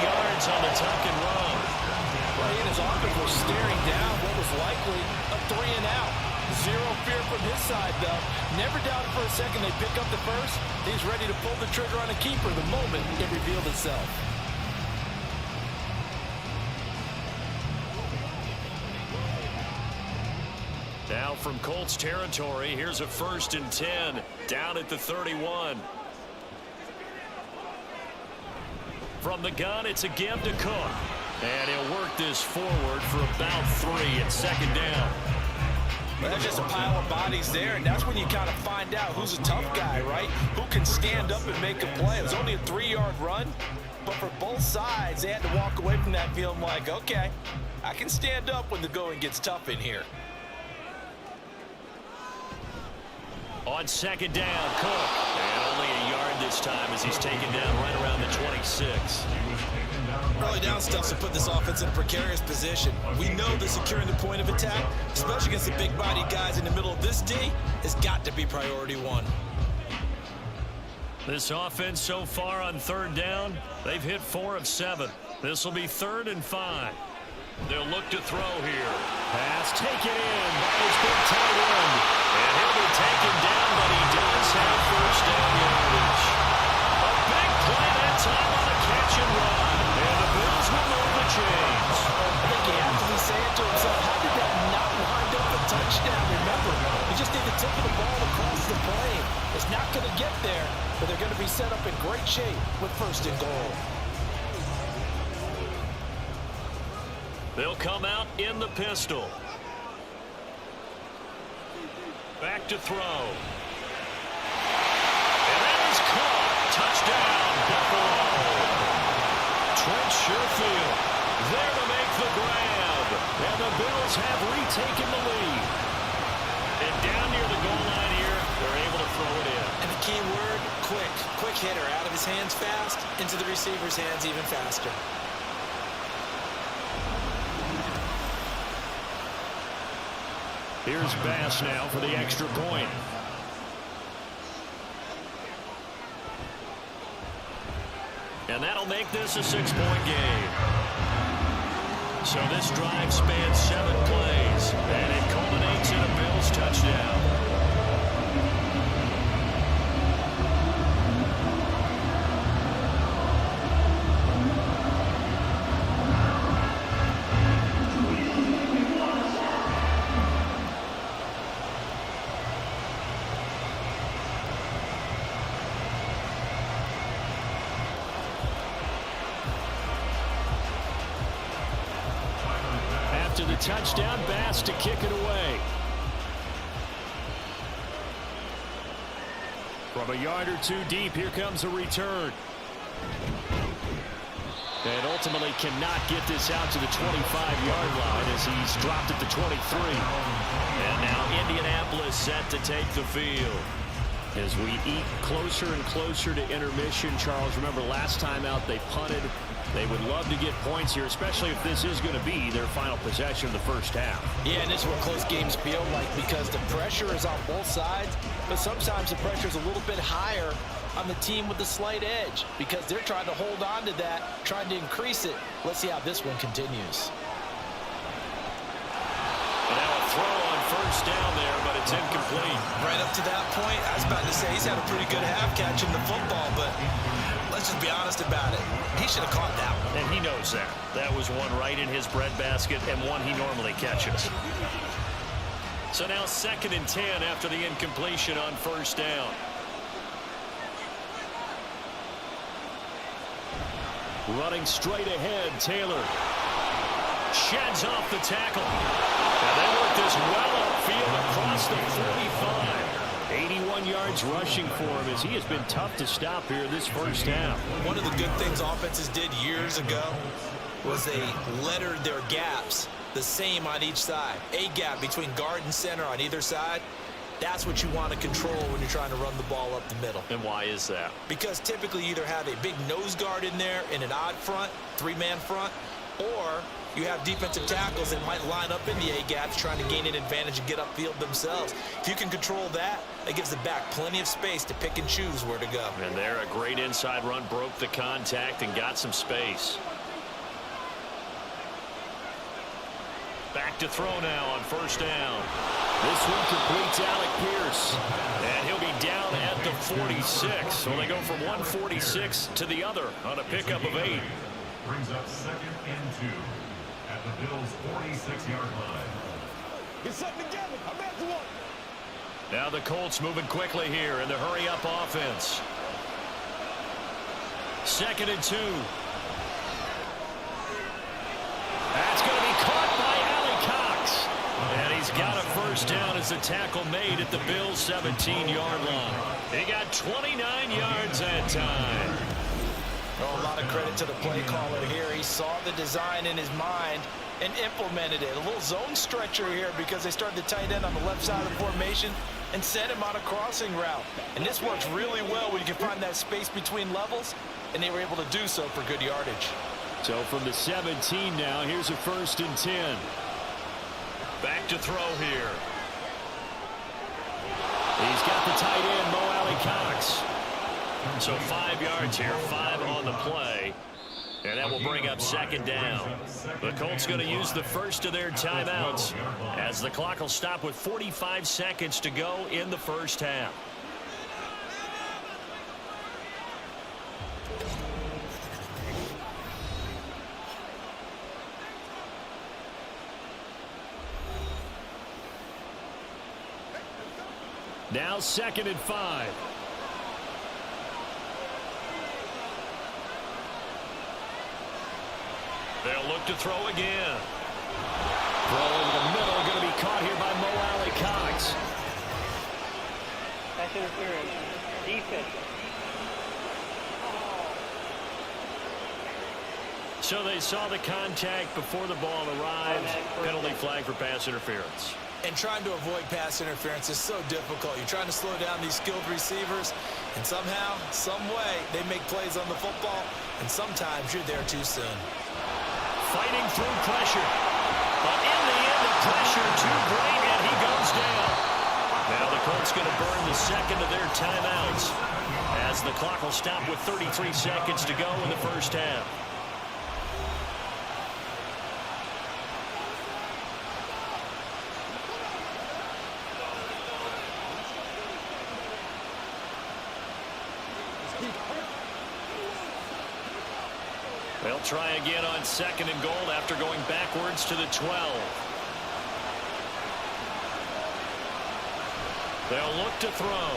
yards on the tuck and run. Well, he and his Bills offense was staring down what was likely a 3-and-out. Zero fear from his side, though. Never doubted for a second they'd pick up the first. He's ready to pull the trigger on a keeper the moment it revealed itself. Now from Colts territory, here's a 1st and 10 down at the 31. From the gun, it's a give to Cook. And he'll work this forward for about 3 at 2nd down. Well, there's just a pile of bodies there, and that's when you kind of find out who's a tough guy, right? Who can stand up and make a play. It was only a 3-yard run, but for both sides, they had to walk away from that feeling like, okay, I can stand up when the going gets tough in here. On 2nd down, Cook. And only a yard this time as he's taken down right around the 26. Early down stuff to put this offense in a precarious position. We know that securing the point of attack, especially against the big-bodied guys in the middle of this D, has got to be priority 1. This offense so far on 3rd down, they've hit 4 of 7. This will be 3rd and 5. They'll look to throw here. Pass taken in by his big tight end. And he'll be taken down, but he does have 1st down yardage. A big play that time on a catch and run. And the Bills will move the chains. I think he has to be saying to himself, how did that not wind up a touchdown? Remember, he just need the tip of the ball across the plane. It's not going to get there, but they're going to be set up in great shape with 1st and goal. They'll come out in the pistol. Back to throw. And that is caught. Touchdown, Buffalo. Trent Sherfield there to make the grab. And the Bills have retaken the lead. And down near the goal line here, they're able to throw it in. And the key word, quick. Quick hitter. Out of his hands fast, into the receiver's hands even faster. Here's Bass now for the extra point. And that'll make this a 6-point game. So this drive spans 7 plays, and it culminates in a Bills touchdown. To the touchdown, Bass to kick it away. From a yard or 2 deep, here comes a return. And ultimately cannot get this out to the 25-yard line as he's dropped at the 23. And now Indianapolis set to take the field. As we eat closer and closer to intermission, Charles, remember last time out they punted. They would love to get points here, especially if this is going to be their final possession of the first half. Yeah, and this is what close games feel like because the pressure is on both sides, but sometimes the pressure is a little bit higher on the team with the slight edge because they're trying to hold on to that, trying to increase it. Let's see how this one continues. And now a throw on 1st down there, but it's incomplete. Right up to that point, I was about to say he's had a pretty good half catching the football, but let's just be honest about it. He should have caught that one. And he knows that. That was one right in his breadbasket and one he normally catches. So now 2nd and 10 after the incompletion on 1st down. Running straight ahead, Taylor sheds off the tackle. And they work this well upfield across the 45. 81 yards rushing for him as he has been tough to stop here this first half. One of the good things offenses did years ago was they lettered their gaps the same on each side. A gap between guard and center on either side. That's what you want to control when you're trying to run the ball up the middle. And why is that? Because typically you either have a big nose guard in there in an odd front, 3-man front, or you have defensive tackles that might line up in the A-gaps trying to gain an advantage and get upfield themselves. If you can control that, that gives the back plenty of space to pick and choose where to go. And there, a great inside run, broke the contact and got some space. Back to throw now on first down. This one completes Alec Pierce. And he'll be down at the 46. So they go from 146 to the other on a pickup of 8. Brings up 2nd and 2 at the Bills' 46-yard line. Get something together. I'm back to one. Now the Colts moving quickly here in the hurry-up offense. 2nd and 2. That's going to be caught by Alec Cox. And he's got a first down as the tackle made at the Bills' 17-yard line. He got 29 yards that time. Oh, a lot of credit to the play caller here. He saw the design in his mind and implemented it. A little zone stretcher here because they started the tight end on the left side of the formation and sent him on a crossing route. And this works really well when you can find that space between levels, and they were able to do so for good yardage. So from the 17 now, here's a 1st and 10. Back to throw here. He's got the tight end, Mo Alley Cox. So 5 yards here, 5 on the play. And that will bring up 2nd down. The Colts going to use the first of their timeouts as the clock will stop with 45 seconds to go in the first half. Now 2nd and 5. They'll look to throw again. Throw in the middle, going to be caught here by Mo Alley Cox. Pass interference. Defense. So they saw the contact before the ball arrived. Penalty flag for pass interference. And trying to avoid pass interference is so difficult. You're trying to slow down these skilled receivers, and somehow, some way, they make plays on the football, and sometimes you're there too soon. Fighting through pressure. But in the end, the pressure too great, and he goes down. Now the Colts going to burn the 2nd of their timeouts as the clock will stop with 33 seconds to go in the first half. They'll try again on 2nd and goal after going backwards to the 12. They'll look to throw.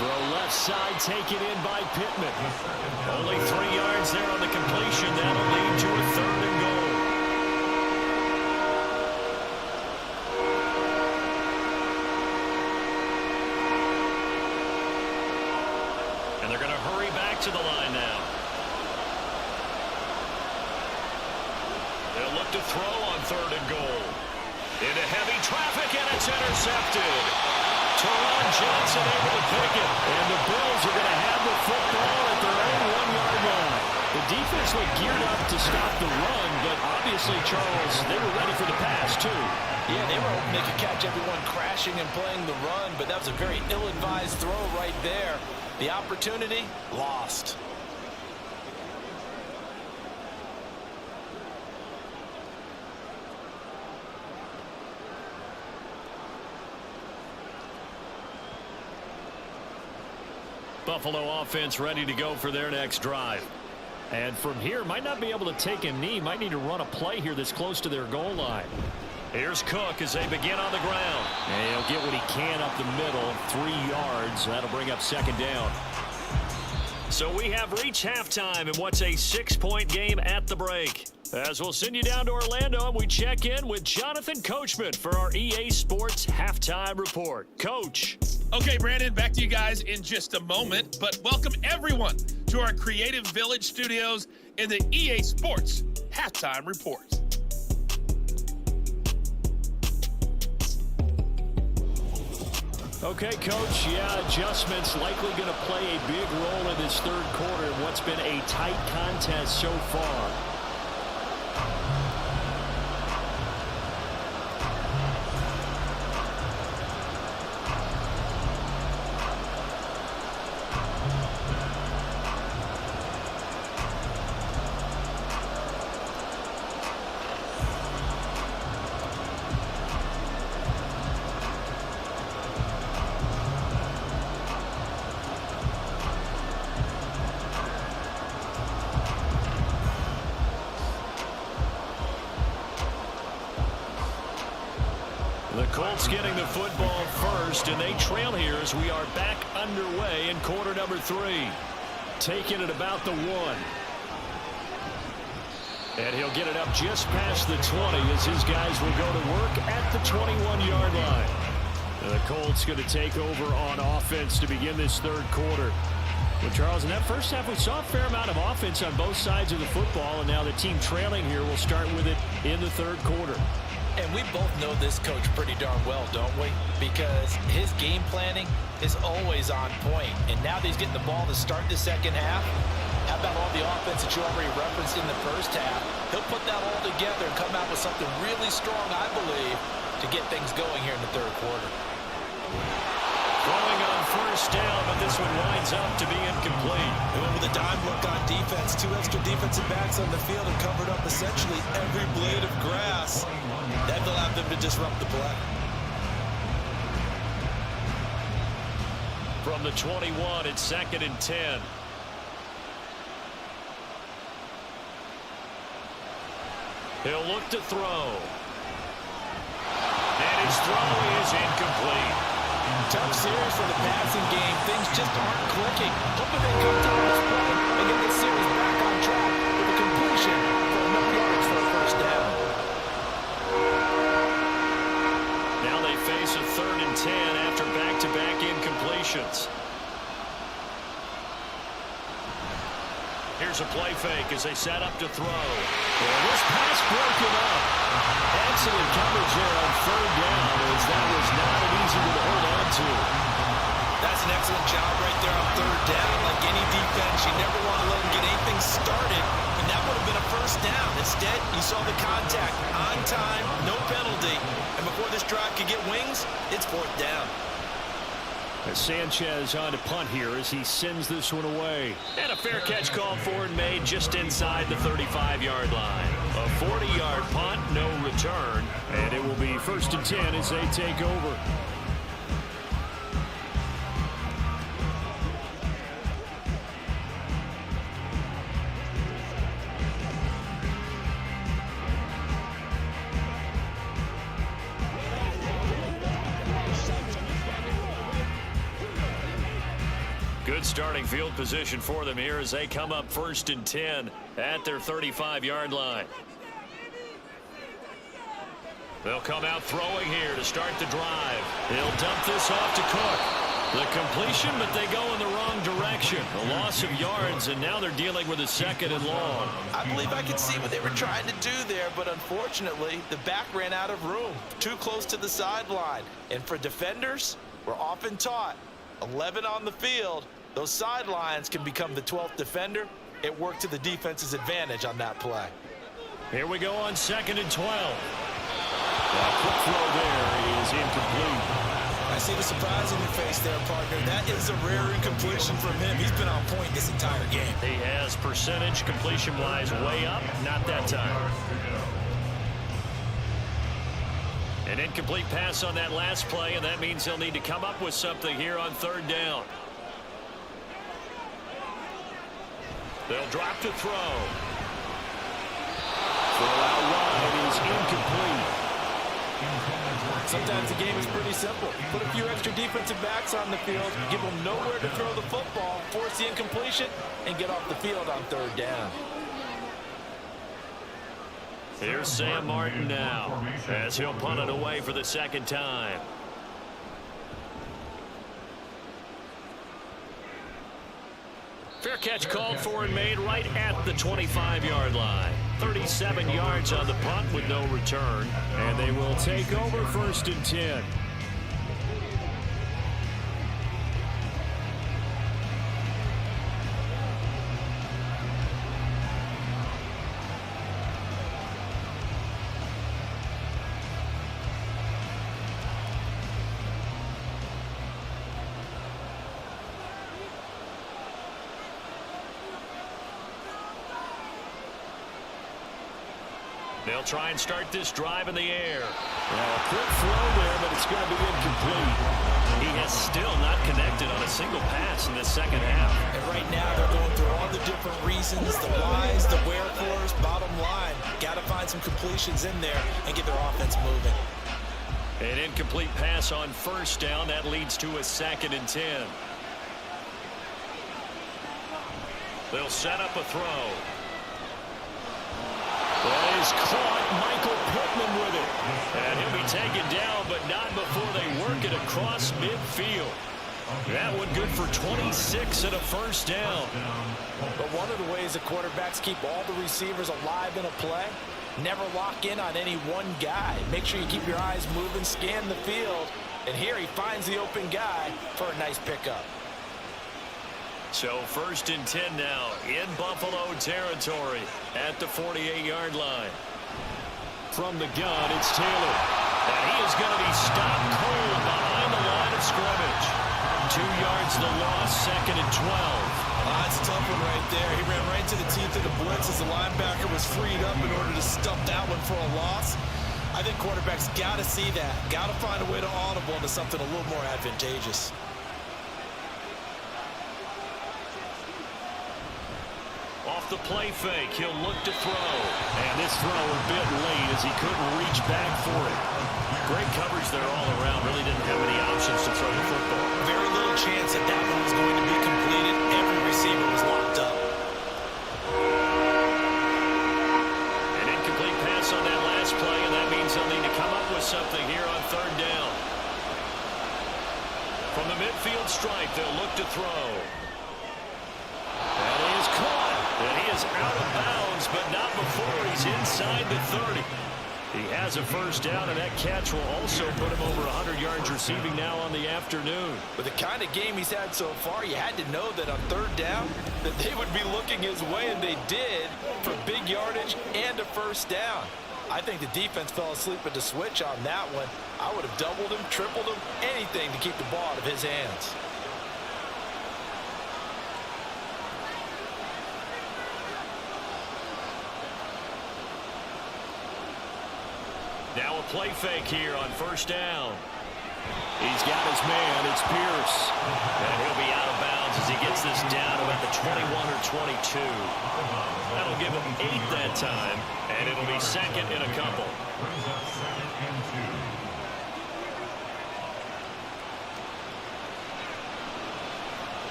Throw left side, taken in by Pittman. Only 3 yards there on the completion. That'll lead to a 3rd and goal. And they're going to hurry back to the line now. They'll look to throw on 3rd and goal. Into heavy traffic, and it's intercepted. Teron Johnson able to pick it. And the Bills are going to have the football at their own 1-yard line. The defense looked geared up to stop the run, but obviously, Charles, they were ready for the pass, too. Yeah, they were hoping they could catch everyone crashing and playing the run, but that was a very ill-advised throw right there. The opportunity, lost. Buffalo offense ready to go for their next drive. And from here, might not be able to take a knee. Might need to run a play here that's close to their goal line. Here's Cook as they begin on the ground. And he'll get what he can up the middle. 3 yards. That'll bring up 2nd down. So we have reached halftime in what's a 6-point game at the break. As we'll send you down to Orlando, and we check in with Jonathan Coachman for our EA Sports Halftime Report. Coach. Okay, Brandon, back to you guys in just a moment, but welcome everyone to our Creative Village studios in the EA Sports Halftime Report. Okay, Coach, adjustments likely going to play a big role in this 3rd quarter in what's been a tight contest so far. Colts getting the football first, and they trail here as we are back underway in quarter number 3. Taking it about the 1. And he'll get it up just past the 20 as his guys will go to work at the 21-yard line. And the Colts going to take over on offense to begin this third quarter. Well, Charles, in that first half, we saw a fair amount of offense on both sides of the football, and now the team trailing here will start with it in the third quarter. And we both know this coach pretty darn well, don't we? Because his game planning is always on point. And now that he's getting the ball to start the second half, how about all the offense that you already referenced in the first half? He'll put that all together and come out with something really strong, I believe, to get things going here in the third quarter. Throwing on first down, but this one winds up to be incomplete. They went with a dime look on defense. 2 extra defensive backs on the field and covered up essentially every blade of grass. That allowed them to disrupt the play. From the 21, it's 2nd and 10. He'll look to throw. And his throw is incomplete. Tough series for the passing game. Things just aren't clicking. Hoping they come down this play and get this series back on track with a completion for enough yards for a first down. Now they face a 3rd and 10 after back-to-back incompletions. Here's a play fake as they set up to throw. And this pass broken up. Excellent coverage there on 3rd down as that was not an easy one to hold on to. That's an excellent job right there on 3rd down. Like any defense, you never want to let them get anything started, and that would have been a first down. Instead, you saw the contact on time, no penalty, and before this drive could get wings, it's 4th down. As Sanchez on to punt here as he sends this one away. And a fair catch called for and made just inside the 35-yard line. A 40-yard punt, no return, and it will be 1st and 10 as they take over. Good starting field position for them here as they come up 1st and 10 at their 35-yard line. They'll come out throwing here to start the drive. They'll dump this off to Cook. The completion, but they go in the wrong direction. A loss of yards, and now they're dealing with a 2nd and long. I believe I could see what they were trying to do there, but unfortunately, the back ran out of room. Too close to the sideline. And for defenders, we're often taught, 11 on the field, those sidelines can become the 12th defender. It worked to the defense's advantage on that play. Here we go on 2nd and 12. A quick throw there is incomplete. I see the surprise in your face there, partner. That is a rare incompletion from him. He's been on point this entire game. He has percentage completion-wise way up. Not that time. An incomplete pass on that last play, and that means they'll need to come up with something here on 3rd down. They'll drop to throw. Throw out wide is incomplete. Sometimes the game is pretty simple. Put a few extra defensive backs on the field, give them nowhere to throw the football, force the incompletion, and get off the field on 3rd down. Here's Sam Martin now as he'll punt it away for the 2nd time. Fair catch called for and made right at the 25-yard line. 37 yards on the punt with no return. And they will take over 1st and 10. They'll try and start this drive in the air. Well, a quick throw there, but it's going to be incomplete. He has still not connected on a single pass in the 2nd half. And right now they're going through all the different reasons, the whys, the wherefores. Bottom line, got to find some completions in there and get their offense moving. An incomplete pass on first down. That leads to a 2nd and 10. They'll set up a throw. That is caught. Michael Pittman with it. And he'll be taken down, but not before they work it across midfield. That one good for 26 and a first down. But one of the ways the quarterbacks keep all the receivers alive in a play, never lock in on any one guy. Make sure you keep your eyes moving, scan the field. And here he finds the open guy for a nice pickup. So 1st and 10 now in Buffalo territory at the 48-yard line. From the gun, it's Taylor. And he is going to be stopped cold behind the line of scrimmage. 2 yards the loss, 2nd and 12. That's a tough one right there. He ran right to the teeth of the blitz as the linebacker was freed up in order to stuff that one for a loss. I think quarterbacks got to see that. Got to find a way to audible into something a little more advantageous. Off the play fake, he'll look to throw. And this throw a bit late as he couldn't reach back for it. Great coverage there all around. Really didn't have any options to throw the football. Very little chance that that one was going to be completed. Every receiver was locked up. An incomplete pass on that last play, and that means they'll need to come up with something here on 3rd down. From the midfield stripe, they'll look to throw. That is caught. And he is out of bounds, but not before he's inside the 30. He has a first down, and that catch will also put him over 100 yards receiving now on the afternoon. With the kind of game he's had so far, you had to know that on 3rd down that they would be looking his way, and they did for big yardage and a first down. I think the defense fell asleep at the switch on that one. I would have doubled him, tripled him, anything to keep the ball out of his hands. Now a play fake here on 1st down. He's got his man. It's Pierce. And he'll be out of bounds as he gets this down about the 21 or 22. That'll give him 8 that time, and it'll be 2nd and a couple.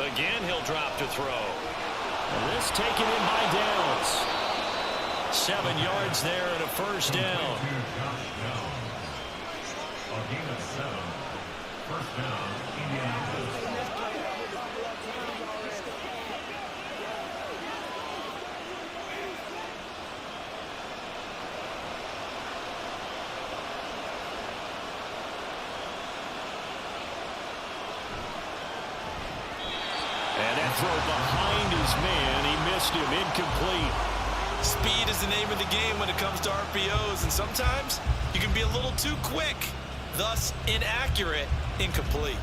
Again, he'll drop to throw. And this taken in by Downs. 7 yards there and a first down. A gain of 7. First down, Indianapolis. And that throw behind his man. He missed him. Incomplete. Speed is the name of the game when it comes to RPOs, and sometimes you can be a little too quick, thus inaccurate, incomplete.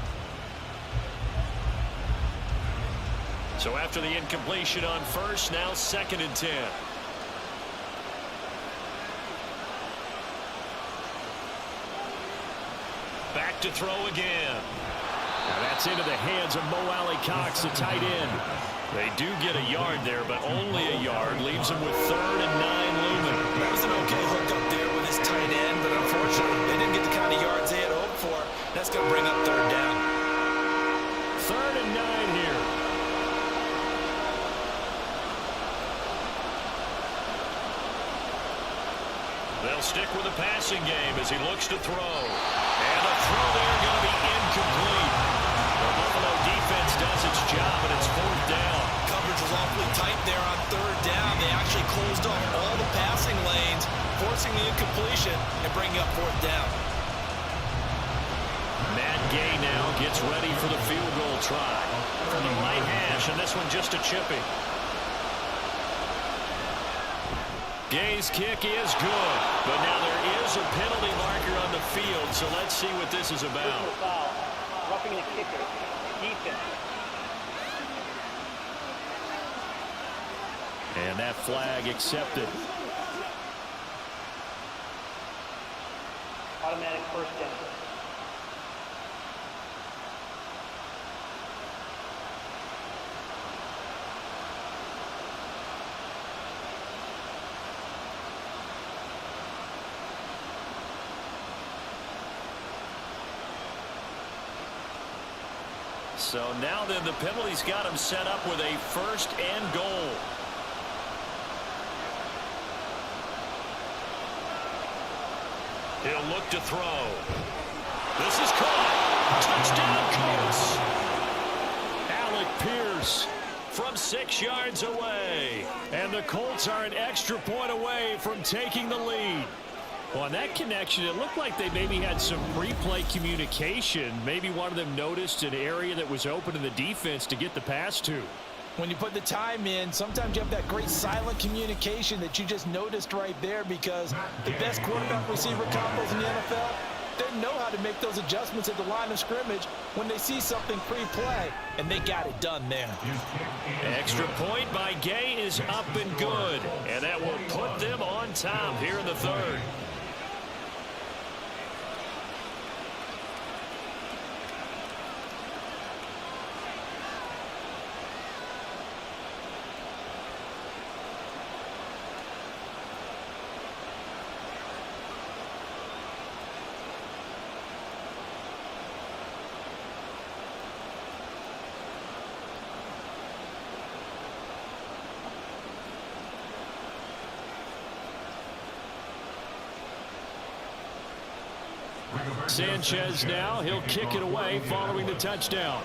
So after the incompletion on first, now 2nd and 10. Back to throw again. Now that's into the hands of Mo Alley Cox, the tight end. They do get a yard there, but only a yard. Leaves them with 3rd and 9 looming. That was an okay hook up there with his tight end, but unfortunately they didn't get the kind of yards they had hoped for. That's going to bring up 3rd down. 3rd and 9 here. They'll stick with the passing game as he looks to throw. And the throw there going to be incomplete. The Buffalo defense does its job, and it's 4th down. Coverage was awfully tight there on 3rd down. They actually closed off all the passing lanes, forcing the incompletion and bringing up 4th down. Matt Gay now gets ready for the field goal try from the right hash, and this one just a chipping. Gay's kick is good, but now there is a penalty marker on the field, so let's see what this is about. Foul. Roughing the kicker. Defense. And that flag accepted. Automatic first down. So now then the penalty's got him set up with a 1st and goal. He'll look to throw. This is caught. Touchdown, Colts. Alec Pierce from 6 yards away. And the Colts are an extra point away from taking the lead. Well, on that connection, it looked like they maybe had some replay communication. Maybe one of them noticed an area that was open in the defense to get the pass to. When you put the time in, sometimes you have that great silent communication that you just noticed right there, because the best quarterback receiver combos in the NFL, they know how to make those adjustments at the line of scrimmage when they see something pre-play, and they got it done there. Extra point by Gay is up and good, and that will put them on top here in the 3rd. Sanchez now, he'll kick it away following the touchdown.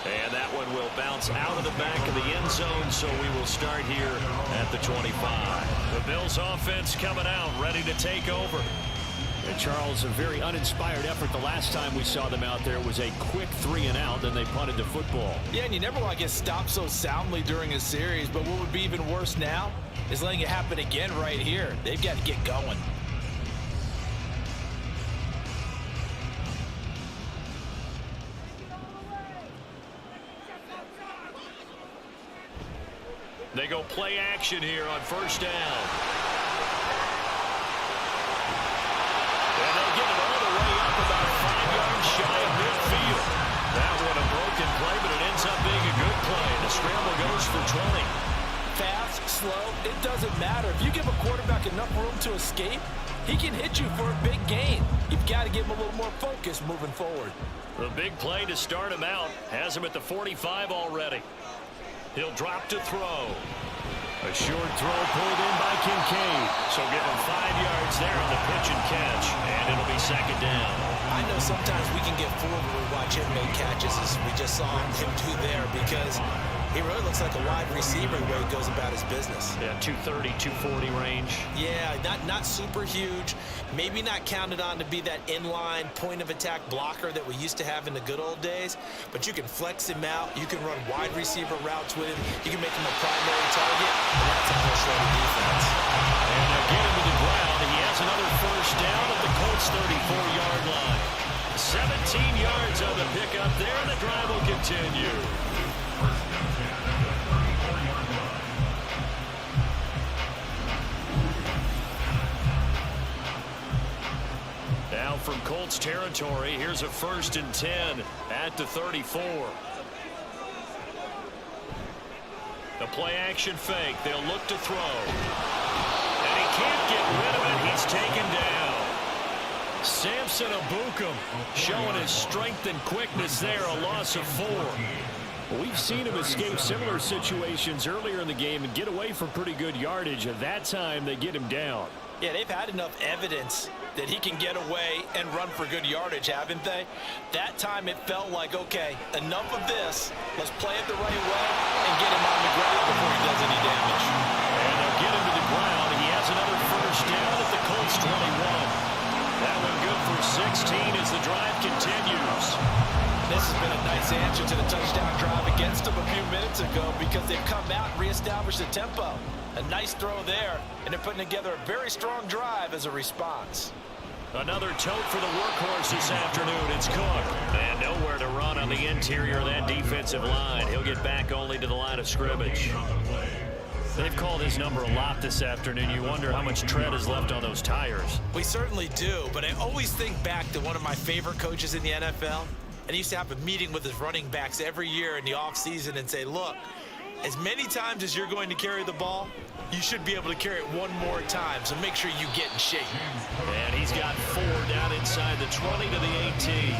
And that one will bounce out of the back of the end zone, so we will start here at the 25. The Bills offense coming out, ready to take over. And Charles, a very uninspired effort the last time we saw them out there was a quick 3 and out, then they punted the football. Yeah, and you never want to get stopped so soundly during a series, but what would be even worse now is letting it happen again right here. They've got to get going. They go play action here on 1st down. And they'll get it all the way up about 5 yards shy of midfield. That one a broken play, but it ends up being a good play. The scramble goes for 20. Fast, slow, it doesn't matter. If you give a quarterback enough room to escape, he can hit you for a big gain. You've got to give him a little more focus moving forward. The big play to start him out has him at the 45 already. He'll drop to throw. A short throw pulled in by Kincaid. So give him 5 yards there on the pitch and catch. And it'll be 2nd down. I know sometimes we can get fooled when we watch him make catches, as we just saw him do there, because he really looks like a wide receiver the way he goes about his business. Yeah, 230, 240 range. Yeah, not super huge. Maybe not counted on to be that inline point-of-attack blocker that we used to have in the good old days. But you can flex him out. You can run wide receiver routes with him. You can make him a primary target. And that's a push-ready defense. And they'll get him to the ground. He has another 1st down at the Colts' 34-yard line. 17 yards on the pickup there, and the drive will continue. Now from Colts territory, here's a 1st and 10 at the 34. The play action fake. They'll look to throw. And he can't get rid of it. He's taken down. Samson Abukum showing his strength and quickness there. A loss of 4. We've seen him escape similar situations earlier in the game and get away from pretty good yardage. At that time, they get him down. Yeah, they've had enough evidence that he can get away and run for good yardage, haven't they? That time it felt like, okay, enough of this. Let's play it the right way and get him on the ground before he does any damage. And they'll get him to the ground. He has another 1st down at the Colts 21. That one good for 16 as the drive continues. This has been a nice answer to the touchdown drive against them a few minutes ago, because they've come out and reestablished the tempo. A nice throw there, and they're putting together a very strong drive as a response. Another tote for the workhorse this afternoon. It's Cook. And nowhere to run on the interior of that defensive line. He'll get back only to the line of scrimmage. They've called his number a lot this afternoon. You wonder how much tread is left on those tires. We certainly do, but I always think back to one of my favorite coaches in the NFL. And he used to have a meeting with his running backs every year in the offseason and say, look, as many times as you're going to carry the ball, you should be able to carry it one more time, so make sure you get in shape. And he's got 4 down inside the 20 to the 18.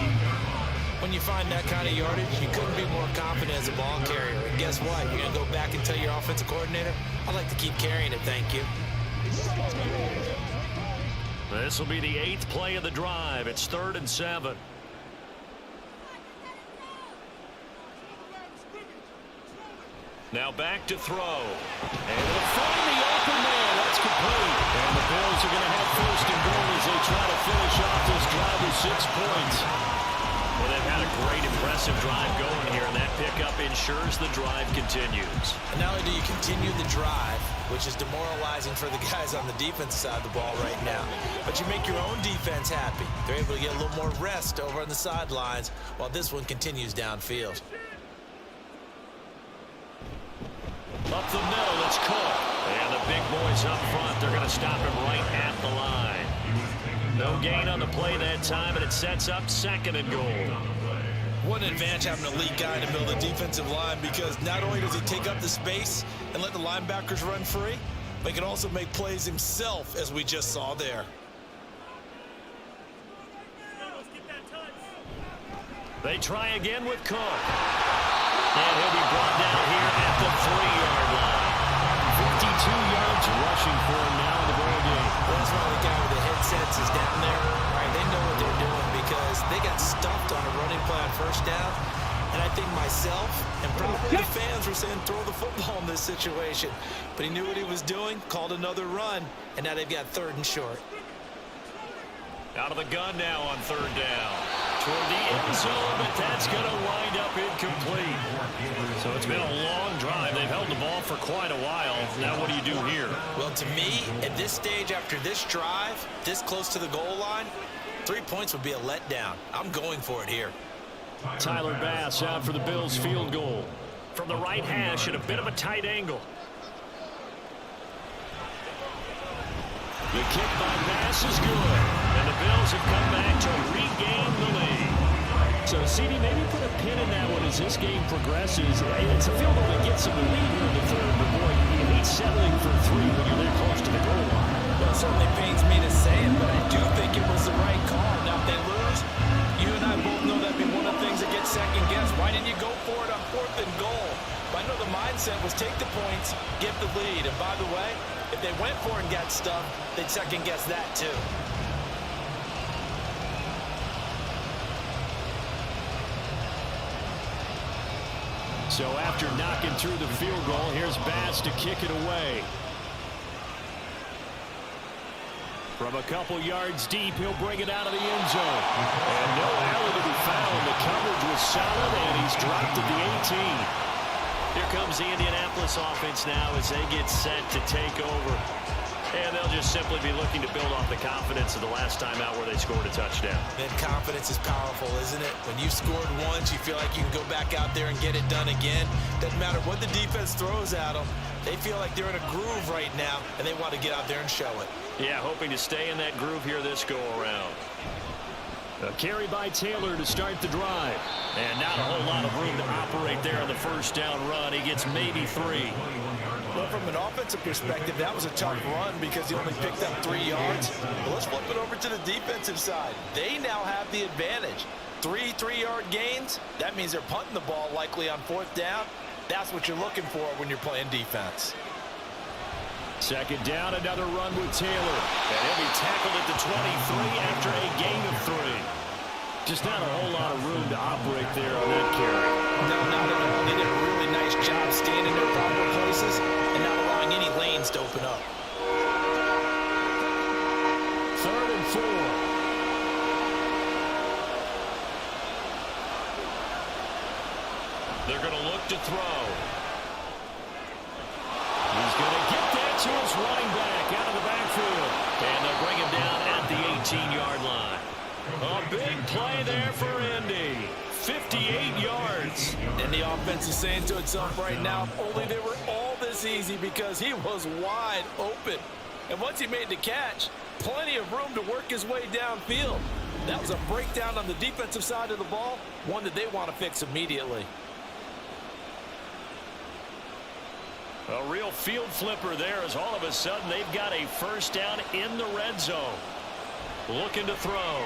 When you find that kind of yardage, you couldn't be more confident as a ball carrier. And guess what? You're going to go back and tell your offensive coordinator, I'd like to keep carrying it, thank you. This will be the 8th play of the drive. It's 3rd and 7. Now back to throw. And they'll find the open man. That's complete. And the Bills are going to have 1st and goal as they try to finish off this drive with 6 points. Well, they've had a great, impressive drive going here, and that pickup ensures the drive continues. And not only do you continue the drive, which is demoralizing for the guys on the defense side of the ball right now, but you make your own defense happy. They're able to get a little more rest over on the sidelines while this one continues downfield. Up the middle, it's Cook. And the big boys up front, they're going to stop him right at the line. No gain on the play that time, and it sets up 2nd and goal. What an advantage having an elite guy in the middle of the defensive line, because not only does he take up the space and let the linebackers run free, but he can also make plays himself, as we just saw there. They try again with Cook. And he'll be brought down here at the 3-yard line. 52 yards rushing for him now in the ball game. Well, that's why the guy with the headsets is down there. Right, they know what they're doing because they got stuffed on a running play on 1st down. And I think myself and probably the fans were saying throw the football in this situation. But he knew what he was doing, called another run, and now they've got 3rd and short. Out of the gun now on 3rd down. Toward the end zone, but that's going to wind up incomplete. So it's been a long drive. They've held the ball for quite a while. Now what do you do here? Well, to me, at this stage after this drive, this close to the goal line, 3 points would be a letdown. I'm going for it here. Tyler Bass out for the Bills field goal. From the right hash at a bit of a tight angle. The kick by Bass is good. And the Bills have come back to regain the lead. So, CD, maybe put a pin in that one as this game progresses. It's a field goal that gets them the lead here in the 3rd, but boy, you hate settling for 3 when you're that close to the goal line. Well, it certainly pains me to say it, but I do think it was the right call. Now, if they lose, you and I both know that'd be one of the things that gets second-guessed. Why didn't you go for it on 4th and goal? But I know the mindset was take the points, get the lead. And by the way, if they went for it and got stuffed, they'd second-guess that too. So after knocking through the field goal, here's Bass to kick it away. From a couple yards deep, he'll bring it out of the end zone. And no alley to be found. The coverage was solid, and he's dropped at the 18. Here comes the Indianapolis offense now as they get set to take over. And they'll just simply be looking to build off the confidence of the last time out where they scored a touchdown. Then confidence is powerful, isn't it? When you scored once, you feel like you can go back out there and get it done again. Doesn't matter what the defense throws at them. They feel like they're in a groove right now, and they want to get out there and show it. Yeah, hoping to stay in that groove here this go-around. A carry by Taylor to start the drive. And not a whole lot of room to operate there on the 1st down run. He gets maybe 3. Well, from an offensive perspective, that was a tough run because he only picked up 3 yards. But let's flip it over to the defensive side. They now have the advantage. 3 3-yard gains. That means they're punting the ball likely on 4th down. That's what you're looking for when you're playing defense. 2nd down, another run with Taylor. And he'll be tackled at the 23 after a gain of 3. Just not a whole lot of room to operate there on that carry. No, not at all. They did a really nice job staying in their proper places and not allowing any lanes to open up. 3rd and 4. They're going to look to throw. He's going to get that to his running back out of the backfield. And they'll bring him down at the 18-yard line. A big play there for Indy. 58 yards. And the offense is saying to itself right now, only they were all this easy because he was wide open. And once he made the catch, plenty of room to work his way downfield. That was a breakdown on the defensive side of the ball, one that they want to fix immediately. A real field flipper there as all of a sudden they've got a 1st down in the red zone. Looking to throw.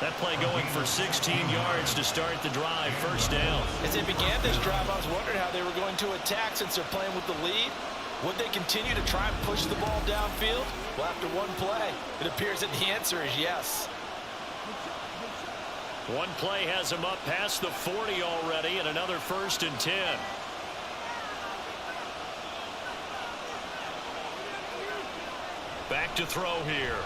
That play going for 16 yards to start the drive. First down. As they began this drive, I was wondering how they were going to attack since they're playing with the lead. Would they continue to try and push the ball downfield? Well, after one play, it appears that the answer is yes. One play has him up past the 40 already, and another 1st and 10. Back to throw here.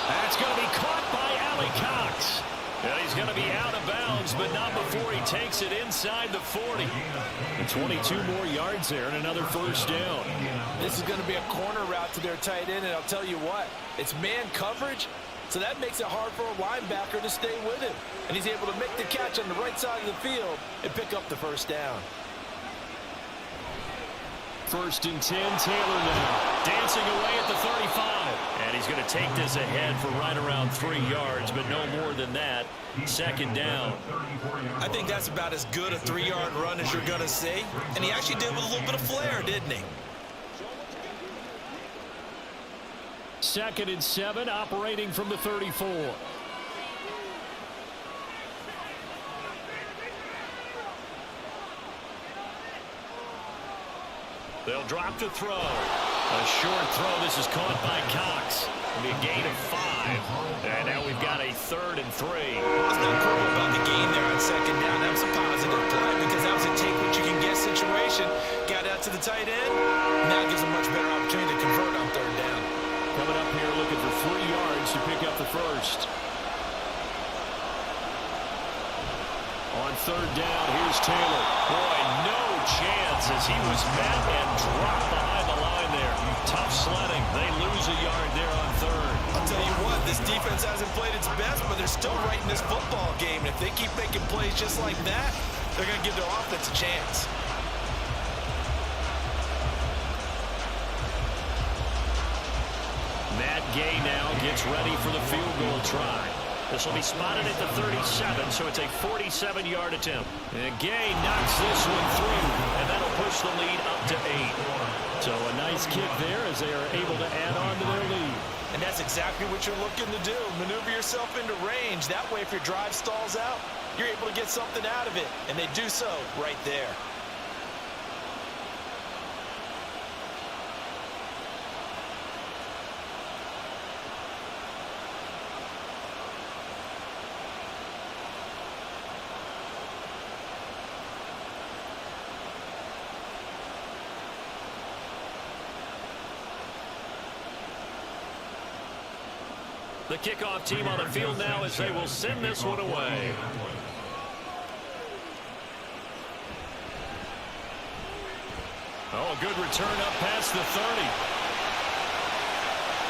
That's going to be caught by Allie Cox. And he's going to be out of bounds, but not before he takes it inside the 40. And 22 more yards there and another first down. This is going to be a corner route to their tight end, and I'll tell you what, it's man coverage, so that makes it hard for a linebacker to stay with him. And he's able to make the catch on the right side of the field and pick up the first down. 1st and 10, Taylor now dancing away at the 35. And he's going to take this ahead for right around 3 yards, but no more than that. 2nd down. I think that's about as good a 3-yard run as you're going to see. And he actually did with a little bit of flair, didn't he? 2nd and 7, operating from the 34. They'll drop to throw. A short throw. This is caught by Cox. It'll be a gain of 5. And now we've got a 3rd and 3. It's not cool about the gain there on 2nd down. That was a positive play because that was a take-what-you-can-get situation. Got out to the tight end. Now it gives a much better opportunity to convert on 3rd down. Coming up here looking for 3 yards to pick up the first. On 3rd down, here's Taylor. Boy, no chance as he was met and dropped behind the line there. Tough sledding. They lose a yard there on 3rd. I'll tell you what, this defense hasn't played its best, but they're still right in this football game. And if they keep making plays just like that, they're going to give their offense a chance. Matt Gay now gets ready for the field goal try. This will be spotted at the 37, so it's a 47-yard attempt. And Gay knocks this one through, and that'll push the lead up to 8. So a nice kick there as they are able to add on to their lead. And that's exactly what you're looking to do. Maneuver yourself into range. That way, if your drive stalls out, you're able to get something out of it. And they do so right there. The kickoff team on the field now as they will send this one away. Oh, a good return up past the 30.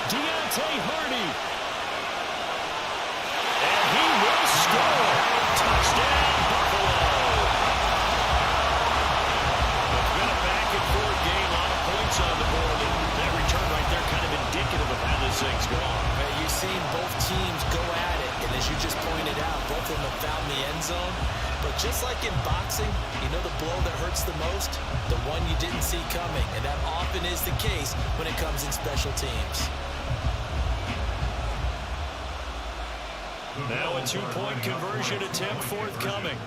Deontay Hardy. And he will score. Touchdown, Buffalo. It's been a back-and-forth game. A lot of points on the board. And that return right there kind of indicative of how this thing's going. You've seen both teams go at it, and as you just pointed out, both of them have found the end zone. But just like in boxing, you know the blow that hurts the most? The one you didn't see coming, and that often is the case when it comes in special teams. Now a 2-point conversion attempt forthcoming.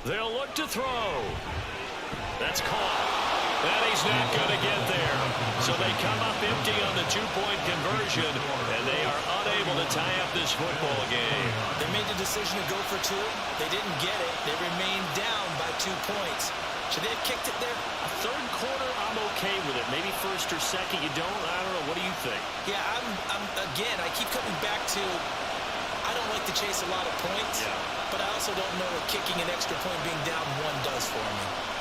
They'll look to throw. That's caught. And he's not going to get there. So they come up empty on the 2-point conversion, and they are unable to tie up this football game. They made the decision to go for 2. They didn't get it. They remained down by 2 points. Should they have kicked it there? A 3rd quarter, I'm okay with it. Maybe 1st or 2nd, you don't? I don't know. What do you think? Yeah, again, I keep coming back to I don't like to chase a lot of points, but I also don't know what kicking an extra point being down 1 does for me.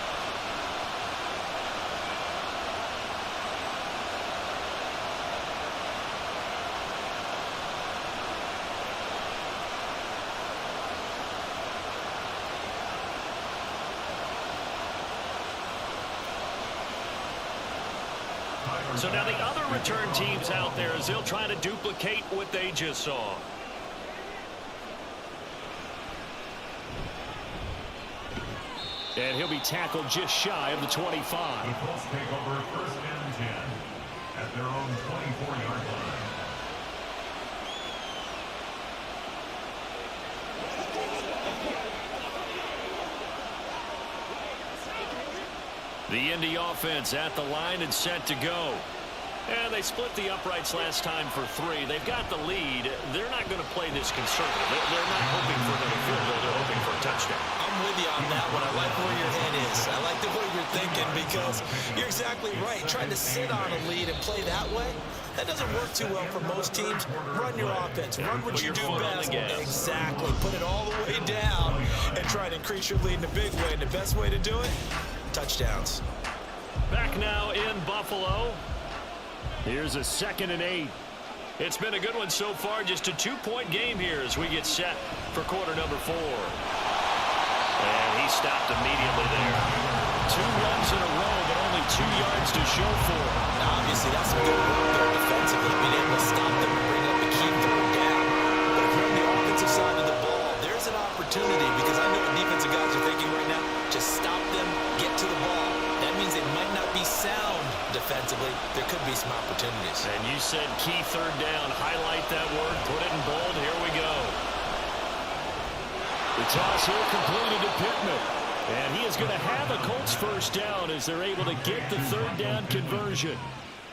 So now the other return teams out there as they'll try to duplicate what they just saw. And he'll be tackled just shy of the 25. The Colts take over 1st and 10 at their own 24-yard line. The Indy offense at the line and set to go. And they split the uprights last time for 3. They've got the lead. They're not going to play this conservative. They're not hoping for another field goal. They're hoping for a touchdown. I'm with you on that one. I like where your head is. I like the way you're thinking because you're exactly right. Trying to sit on a lead and play that way, that doesn't work too well for most teams. Run your offense. Run what you do best. Exactly. Put it all the way down and try to increase your lead in a big way. And the best way to do it, touchdowns. Back now in Buffalo. Here's a 2nd and 8. It's been a good one so far. Just a 2-point game here as we get set for quarter number 4. And he stopped immediately there. 2 runs in a row, but only 2 yards to show for it. Now, obviously, that's some good work there defensively, being able to stop them and bring up a key 3rd down. But if you're on the offensive side of the ball, there's an opportunity because I know what defensive guys are thinking right now. Just stop them, get to the ball. That means they might not be sound defensively. There could be some opportunities. And you said key 3rd down. Highlight that word. Put it in bold. Here we go. The toss here completed to Pittman. And he is going to have a Colts 1st down as they're able to get the 3rd down conversion.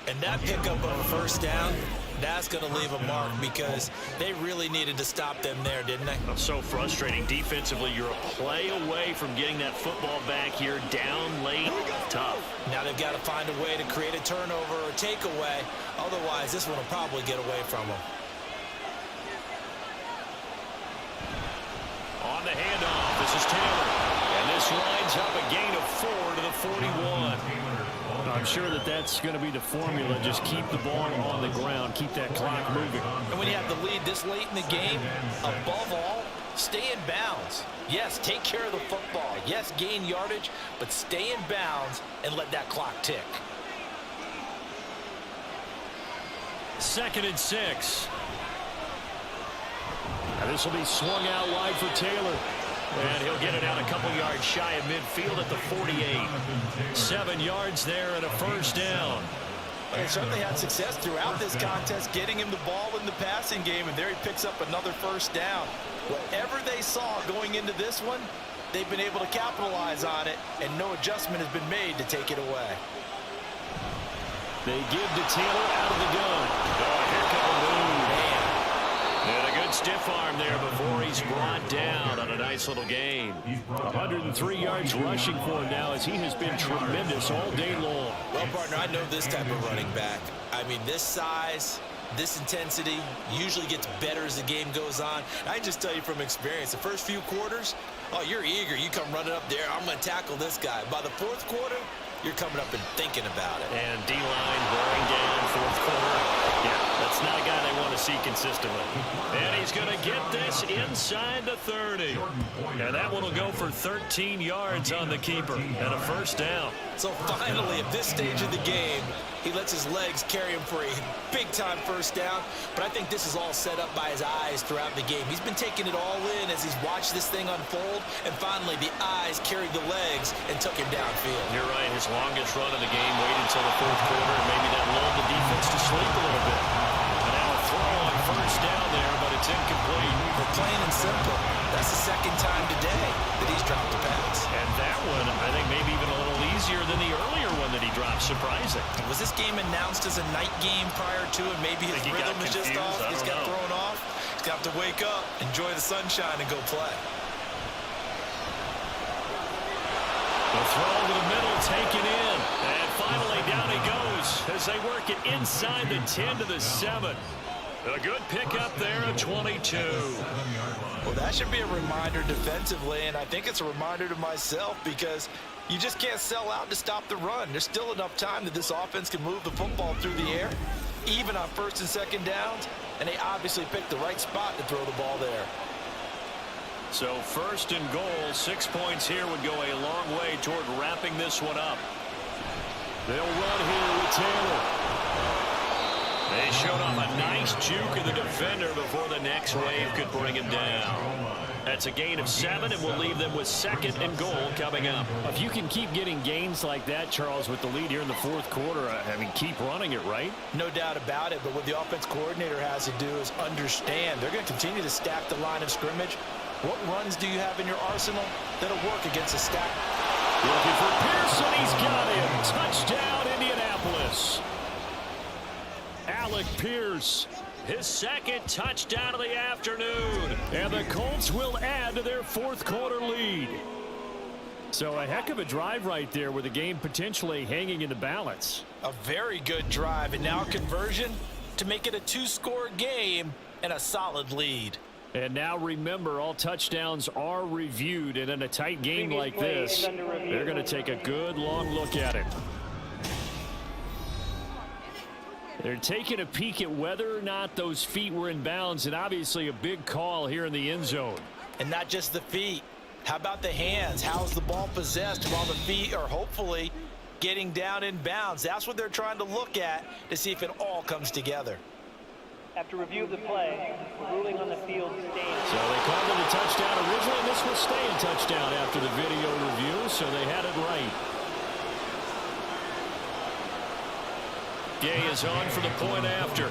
And that pickup of a 1st down, that's going to leave a mark because they really needed to stop them there, didn't they? So frustrating. Defensively, you're a play away from getting that football back here. Down late, tough. Now they've got to find a way to create a turnover or takeaway. Otherwise, this one will probably get away from them. On the handoff, this is Taylor. And this lines up a gain of 4 to the 41. I'm sure that's going to be the formula. Just keep the ball on the ground. Keep that clock moving. And when you have the lead this late in the game, above all, stay in bounds. Yes, take care of the football. Yes, gain yardage, but stay in bounds and let that clock tick. 2nd and 6. And this will be swung out wide for Taylor. And he'll get it out a couple yards shy of midfield at the 48. 7 yards there and a 1st down. They certainly had success throughout this contest, getting him the ball in the passing game, and there he picks up another 1st down. Whatever they saw going into this one, they've been able to capitalize on it, and no adjustment has been made to take it away. They give to Taylor out of the gun. Oh, here comes a move. And a good stiff arm there before he's brought down on a nice little gain. 103 yards rushing for him now as he has been tremendous all day long. Well, partner, I know this type of running back. I mean, this size, this intensity usually gets better as the game goes on. I can just tell you from experience, the first few quarters, oh, you're eager. You come running up there, I'm going to tackle this guy. By the 4th quarter, you're coming up and thinking about it. And D-line wearing down 4th quarter. Yeah, that's not a guy they want to see consistently. And he's going to get this inside the 30. And that one will go for 13 yards on the keeper and a 1st down. So finally, at this stage of the game, he lets his legs carry him for a big-time 1st down. But I think this is all set up by his eyes throughout the game. He's been taking it all in as he's watched this thing unfold. And finally, the eyes carried the legs and took him downfield. You're right. His longest run of the game waited until the 4th quarter. And maybe that lulled the defense to sleep a little bit. And now a throw on 1st down there, but it's incomplete. For plain and simple, that's the 2nd time today that he's dropped a pass. And that one, I think, maybe even a little easier than the earlier one that he dropped. Surprising. Was this game announced as a night game prior to it? Maybe his rhythm is just off. He's got thrown off. He's got to wake up, enjoy the sunshine, and go play. The throw to the middle, taken in. And finally, down he goes as they work it inside the 10 to the 7. A good pickup there at 22. Well, that should be a reminder defensively, and I think it's a reminder to myself because you just can't sell out to stop the run. There's still enough time that this offense can move the football through the air, even on 1st and 2nd downs, and they obviously picked the right spot to throw the ball there. So 1st and goal, 6 points here would go a long way toward wrapping this one up. They'll run here with Taylor. They showed off a nice juke of the defender before the next wave could bring him down. That's a gain of 7, and we'll leave them with 2nd and goal coming up. If you can keep getting gains like that, Charles, with the lead here in the 4th quarter, I mean, keep running it, right? No doubt about it, but what the offense coordinator has to do is understand. They're going to continue to stack the line of scrimmage. What runs do you have in your arsenal that'll work against a stack? Looking for Pearson. He's got him. Touchdown, Indianapolis. Alec Pierce, his 2nd touchdown of the afternoon. And the Colts will add to their 4th quarter lead. So a heck of a drive right there with the game potentially hanging in the balance. A very good drive, and now a conversion to make it a 2-score game and a solid lead. And now remember, all touchdowns are reviewed, and in a tight game like this, they're going to take a good long look at it. They're taking a peek at whether or not those feet were in bounds, and obviously a big call here in the end zone. And not just the feet. How about the hands? How's the ball possessed while the feet are hopefully getting down in bounds? That's what they're trying to look at to see if it all comes together. After review of the play, ruling on the field stands. So they called it a touchdown originally, and this will stay a touchdown after the video review, so they had it right. Gay is on for the point after.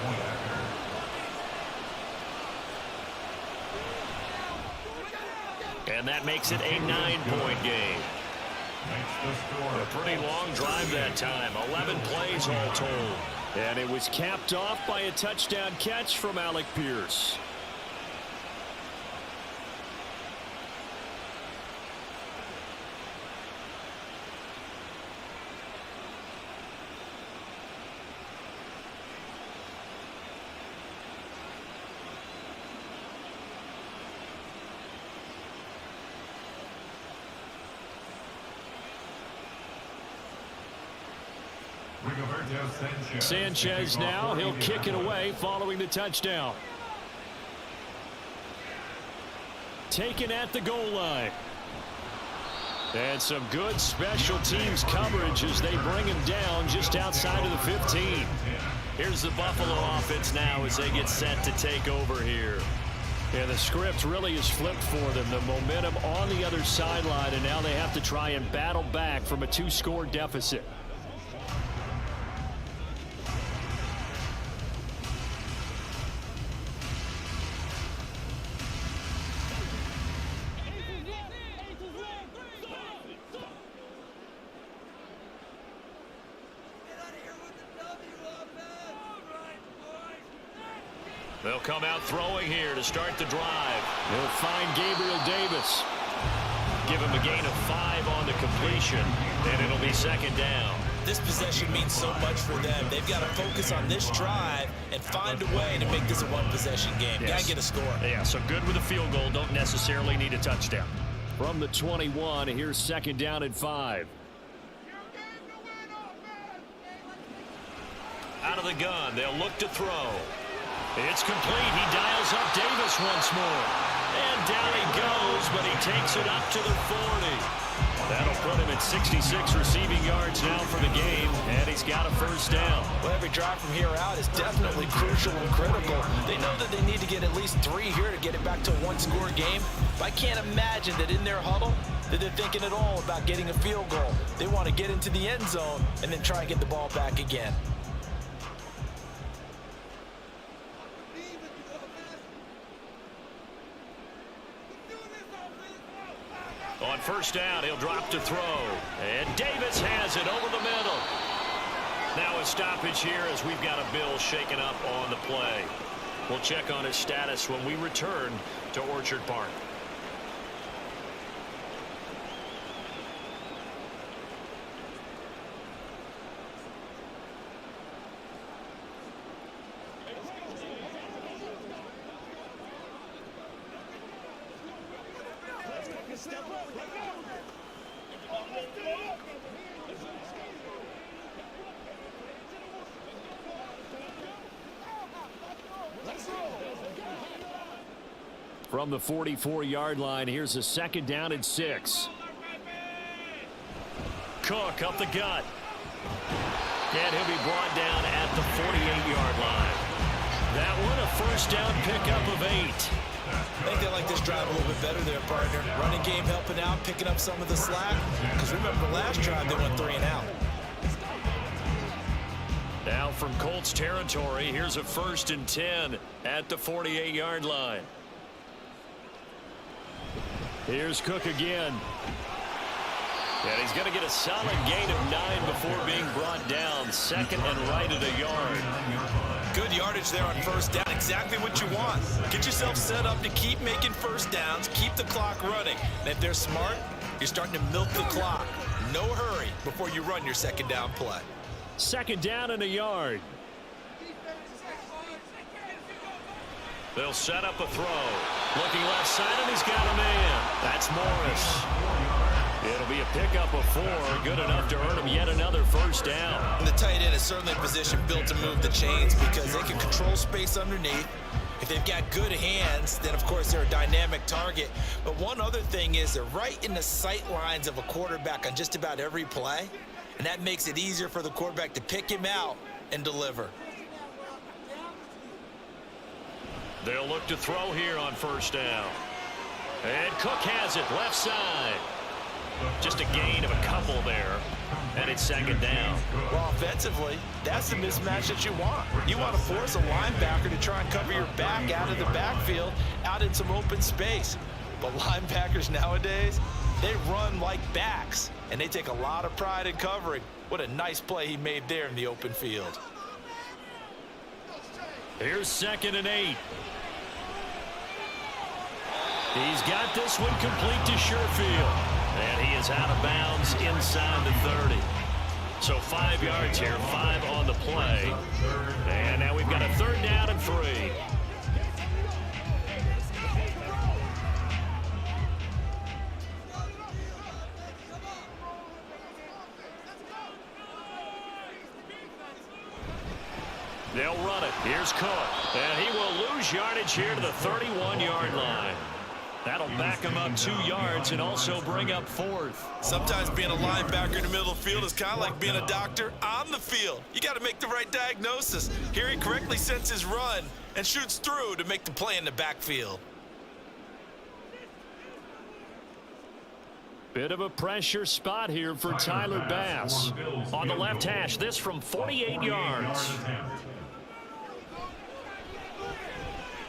And that makes it a 9-point game. A pretty long drive that time. 11 plays all told. And it was capped off by a touchdown catch from Alec Pierce. Sanchez now, he'll kick it away following the touchdown. Taken at the goal line. And some good special teams coverage as they bring him down just outside of the 15. Here's the Buffalo offense now as they get set to take over here. And the script really is flipped for them. The momentum on the other sideline, and now they have to try and battle back from a 2-score deficit. They'll come out throwing here to start the drive. They'll find Gabriel Davis. Give him a gain of 5 on the completion, and it'll be 2nd down. This possession means so much for them. They've got to focus on this drive and find a way to make this a one-possession game. Yes. Got to get a score. Yeah, so good with a field goal. Don't necessarily need a touchdown. From the 21, here's 2nd down and 5. Out of the gun, they'll look to throw. It's complete. He dials up Davis once more. And down he goes, but he takes it up to the 40. That'll put him at 66 receiving yards now for the game, and he's got a 1st down. Well, every drive from here out is definitely crucial and critical. They know that they need to get at least 3 here to get it back to a 1-score game. But I can't imagine that in their huddle that they're thinking at all about getting a field goal. They want to get into the end zone and then try and get the ball back again. On 1st down, he'll drop to throw. And Davis has it over the middle. Now a stoppage here as we've got a Bill shaken up on the play. We'll check on his status when we return to Orchard Park. From the 44-yard line, here's a 2nd down and 6. Cook up the gut. And he'll be brought down at the 48-yard line. That one, a first down pickup of 8. I think they like this drive a little bit better there, partner. Running game helping out, picking up some of the slack. Because remember, the last drive, they went 3 and out. Now from Colts territory, here's a 1st and 10 at the 48-yard line. Here's Cook again. And he's going to get a solid gain of 9 before being brought down. Second and right at a yard. Good yardage there on first down. Exactly what you want. Get yourself set up to keep making first downs, keep the clock running. And if they're smart, you're starting to milk the clock. No hurry before you run your second down play. Second down and a yard. They'll set up a throw. Looking left side, and he's got a man. That's Morris. It'll be a pickup of 4, good enough to earn him yet another first down. And the tight end is certainly a position built to move the chains because they can control space underneath. If they've got good hands, then of course they're a dynamic target. But one other thing is they're right in the sight lines of a quarterback on just about every play. And that makes it easier for the quarterback to pick him out and deliver. They'll look to throw here on first down. And Cook has it left side. Just a gain of a couple there. And it's second down. Well, offensively, that's the mismatch that you want. You want to force a linebacker to try and cover your back out of the backfield, out in some open space. But linebackers nowadays, they run like backs, and they take a lot of pride in covering. What a nice play he made there in the open field. Here's 2nd and 8. He's got this one complete to Sherfield. And he is out of bounds inside the 30. So 5 yards here, 5 on the play. And now we've got a 3rd down and 3. They'll run it. Here's Cook. And he will lose yardage here to the 31-yard line. That'll back him up 2 yards and also bring up 4th. Sometimes being a linebacker in the middle of the field is kind of like being a doctor on the field. You got to make the right diagnosis. Here he correctly sets his run and shoots through to make the play in the backfield. Bit of a pressure spot here for Tyler Bass. On the left hash, this from 48 yards.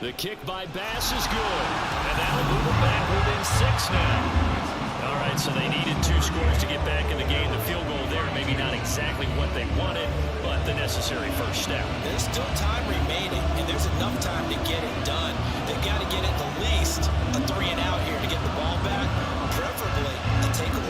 The kick by Bass is good. And that'll move them back within 6 now. All right, so they needed 2 scores to get back in the game. The field goal there, maybe not exactly what they wanted, but the necessary first step. There's still time remaining, and there's enough time to get it done. They've got to get at the least a 3 and out here to get the ball back, preferably a takeaway.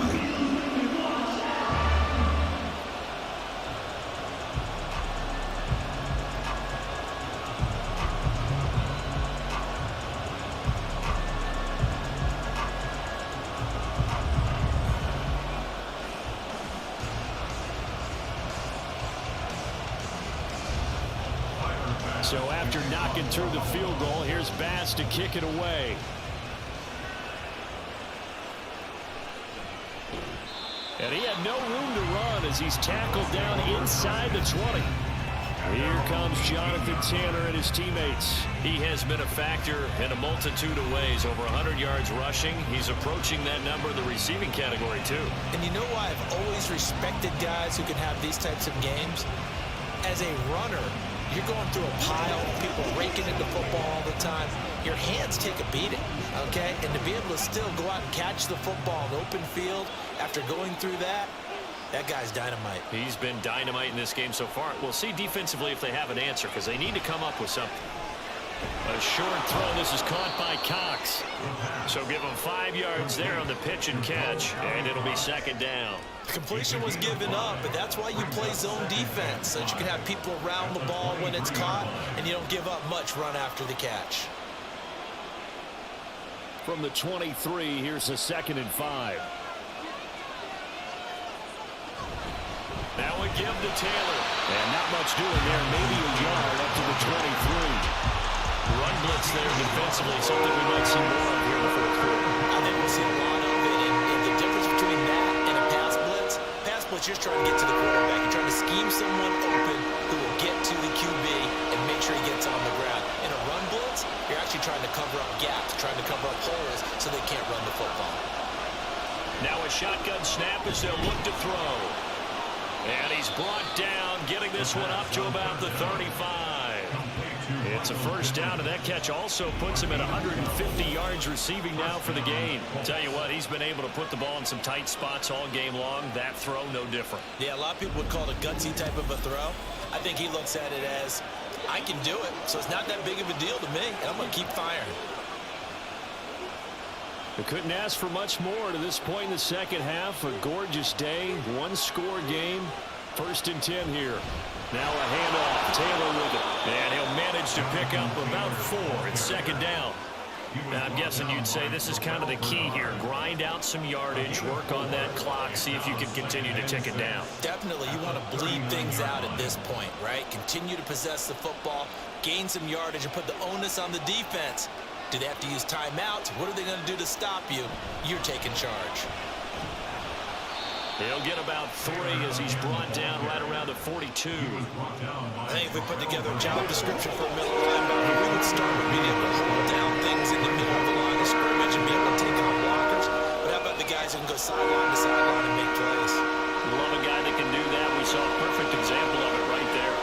So after knocking through the field goal, here's Bass to kick it away. And he had no room to run as he's tackled down inside the 20. Here comes Jonathan Tanner and his teammates. He has been a factor in a multitude of ways. Over 100 yards rushing. He's approaching that number in the receiving category, too. And you know why I've always respected guys who can have these types of games? As a runner, you're going through a pile of people raking into football all the time. Your hands take a beating, okay? And to be able to still go out and catch the football in open field after going through that, that guy's dynamite. He's been dynamite in this game so far. We'll see defensively if they have an answer because they need to come up with something. A short throw. This is caught by Cox. So give him 5 yards there on the pitch and catch, and it'll be second down. The completion was given up, but that's why you play zone defense, so that you can have people around the ball when it's caught, and you don't give up much run after the catch. From the 23, here's a 2nd and 5. Now we give to Taylor. And not much doing there. Maybe a yard up to the 23. Run blitz there defensively. Something we might see more of here in the 4th quarter. I think we'll see a lot of it. And the difference between that and a pass blitz what you're trying to get to the quarterback. You're trying to scheme someone open who will get to the QB and make sure he gets on the ground. In a run blitz, you're actually trying to cover up gaps, trying to cover up holes so they can't run the football. Now a shotgun snap as they'll look to throw. And he's brought down, getting this one up to about the 35. It's a first down, and that catch also puts him at 150 yards receiving now for the game. Tell you what, he's been able to put the ball in some tight spots all game long. That throw, no different. Yeah, a lot of people would call it a gutsy type of a throw. I think he looks at it as, I can do it, so it's not that big of a deal to me, and I'm going to keep firing. They couldn't ask for much more to this point in the second half. A gorgeous day, one-score game. 1st and 10 here. Now a handoff. Taylor with it. And he'll manage to pick up about 4. It's 2nd down. Now, I'm guessing you'd say this is kind of the key here. Grind out some yardage, work on that clock, see if you can continue to tick it down. Definitely, you want to bleed things out at this point, right? Continue to possess the football, gain some yardage, and put the onus on the defense. Do they have to use timeouts? What are they going to do to stop you? You're taking charge. He'll get about 3 as he's brought down right around the 42. I think if we put together a job description for a middle linebacker, we would start with being able to hold down things in the middle of the line of scrimmage and be able to take on blockers. But how about the guys who can go sideline to sideline and make plays? Love a guy that can do that. We saw a perfect example of it right there.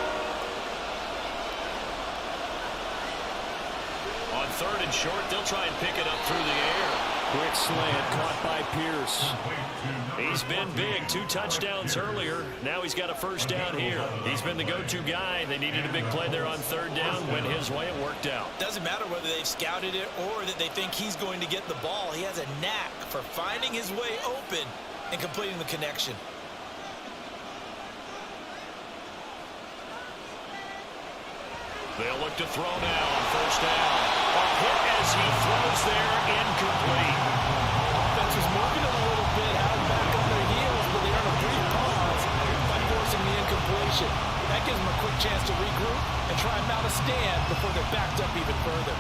On 3rd and short, they'll try and pick it up through the air. Quick slant caught by Pierce. He's been big. 2 touchdowns earlier. Now he's got a first down here. He's been the go-to guy. They needed a big play there on 3rd down. Went his way. It worked out. Doesn't matter whether they've scouted it or that they think he's going to get the ball. He has a knack for finding his way open and completing the connection. They'll look to throw now on 1st down. A hit as he throws there, incomplete. Offense was moving a little bit out back on their heels, but they earn a brief pause by forcing the incompletion. That gives them a quick chance to regroup and try and mount a stand before they're backed up even further.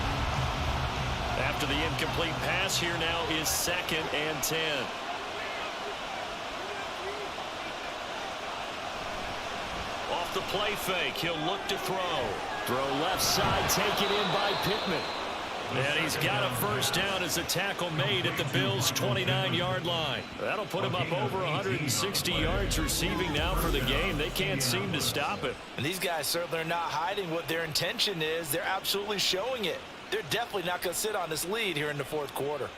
After the incomplete pass, here now is 2nd and 10. Off the play fake, he'll look to throw. Throw left side, taken in by Pittman. And he's got a first down as a tackle made at the Bills' 29-yard line. That'll put him up over 160 yards receiving now for the game. They can't seem to stop it. And these guys certainly are not hiding what their intention is. They're absolutely showing it. They're definitely not going to sit on this lead here in the 4th quarter.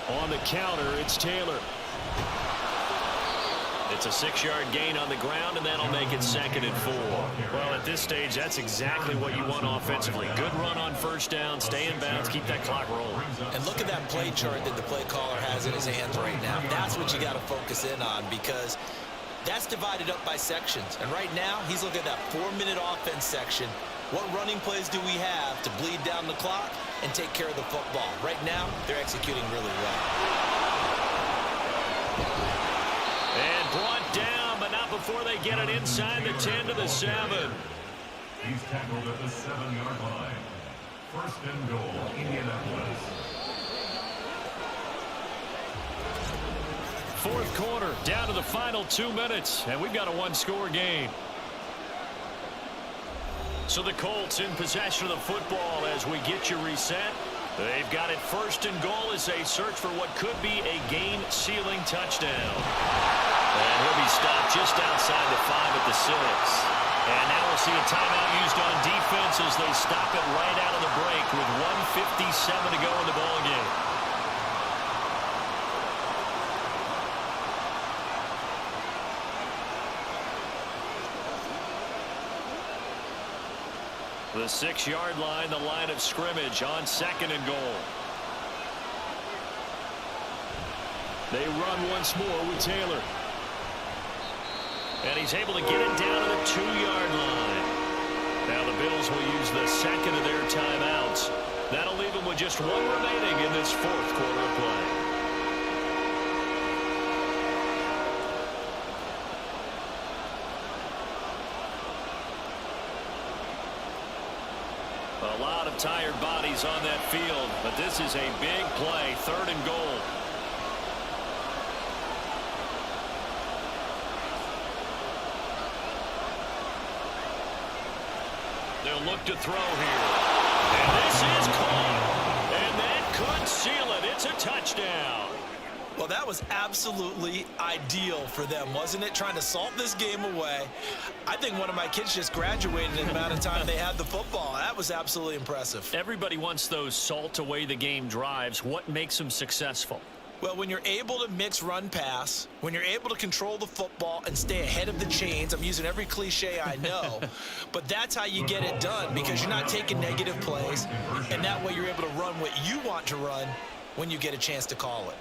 On the counter, it's Taylor. It's a 6-yard gain on the ground, and that'll make it 2nd and 4. Well, at this stage, that's exactly what you want offensively. Good run on 1st down, stay in bounds, keep that clock rolling. And look at that play chart that the play caller has in his hands right now. That's what you got to focus in on, because that's divided up by sections. And right now, he's looking at that 4-minute offense section. What running plays do we have to bleed down the clock and take care of the football? Right now, they're executing really well. And brought down, but not before they get it inside the 10 to the 7. He's tackled at the 7-yard line. 1st and goal, Indianapolis. 4th quarter, down to the final 2 minutes, and we've got a 1-score game. So the Colts in possession of the football as we get you reset. They've got it 1st and goal as they search for what could be a game-sealing touchdown. And he'll be stopped just outside the 5 at the 6. And now we'll see a timeout used on defense as they stop it right out of the break with 1:57 to go in the ballgame. The 6-yard line, the line of scrimmage on 2nd and goal. They run once more with Taylor. And he's able to get it down to the 2-yard line. Now the Bills will use the 2nd of their timeouts. That'll leave them with just 1 remaining in this 4th quarter of play. lot of tired bodies on that field, but this is a big play, 3rd and goal. They'll look to throw here. And this is caught. And that could seal it. It's a touchdown. Well, that was absolutely ideal for them, wasn't it? Trying to salt this game away. I think one of my kids just graduated in the amount of time they had the football. That was absolutely impressive. Everybody wants those salt away the game drives. What makes them successful? Well, when you're able to mix run-pass, when you're able to control the football and stay ahead of the chains, I'm using every cliche I know, but that's how you get it done, because you're not taking negative plays, and that way you're able to run what you want to run when you get a chance to call it.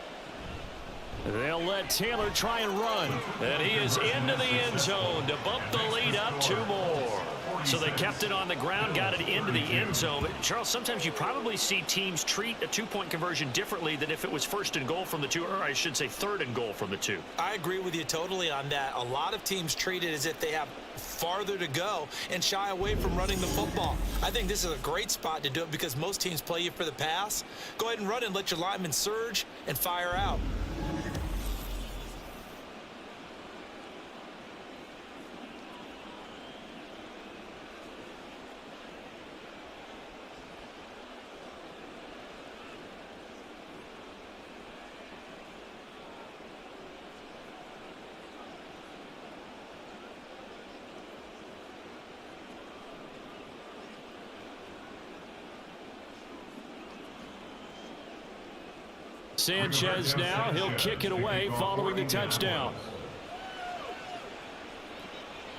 They'll let Taylor try and run. And he is into the end zone to bump the lead up 2 more. So they kept it on the ground, got it into the end zone. But Charles, sometimes you probably see teams treat a 2-point conversion differently than if it was 1st and goal from the 2, or I should say 3rd and goal from the 2. I agree with you totally on that. A lot of teams treat it as if they have farther to go and shy away from running the football. I think this is a great spot to do it because most teams play you for the pass. Go ahead and run and let your linemen surge and fire out. Sanchez now, he'll kick it away following the touchdown.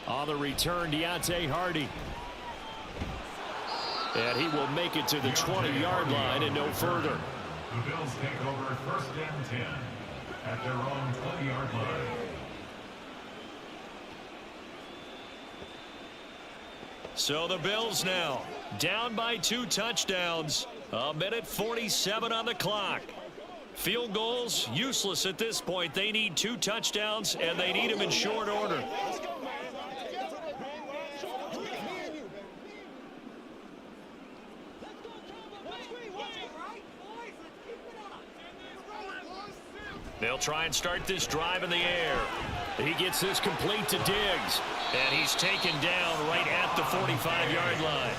On the return, Deontay Hardy. And he will make it to the 20-yard line and no further. The Bills take over 1st and 10 at their own 20-yard line. So the Bills now down by 2 touchdowns. 1:47 on the clock. Field goals useless at this point. They need 2 touchdowns, and they need them in short order. They'll try and start this drive in the air. He gets this complete to Diggs, and he's taken down right at the 45-yard line.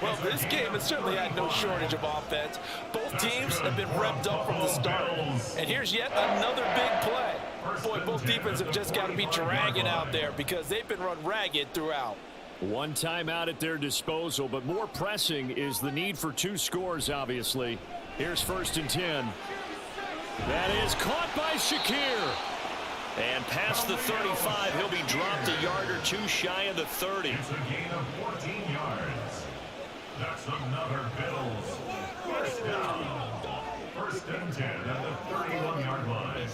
Well, this game has certainly had no shortage of offense. Both teams have been revved up from the start. And here's yet another big play. Boy, both defenses have just got to be dragging out there because they've been run ragged throughout. 1 timeout at their disposal, but more pressing is the need for 2 scores, obviously. Here's 1st and 10. That is caught by Shakir. And past the 35, he'll be dropped a yard or 2 shy of the 30. It's a gain of 14 yards. That's another Bills 1st down. 1st and 10 at the 31-yard line.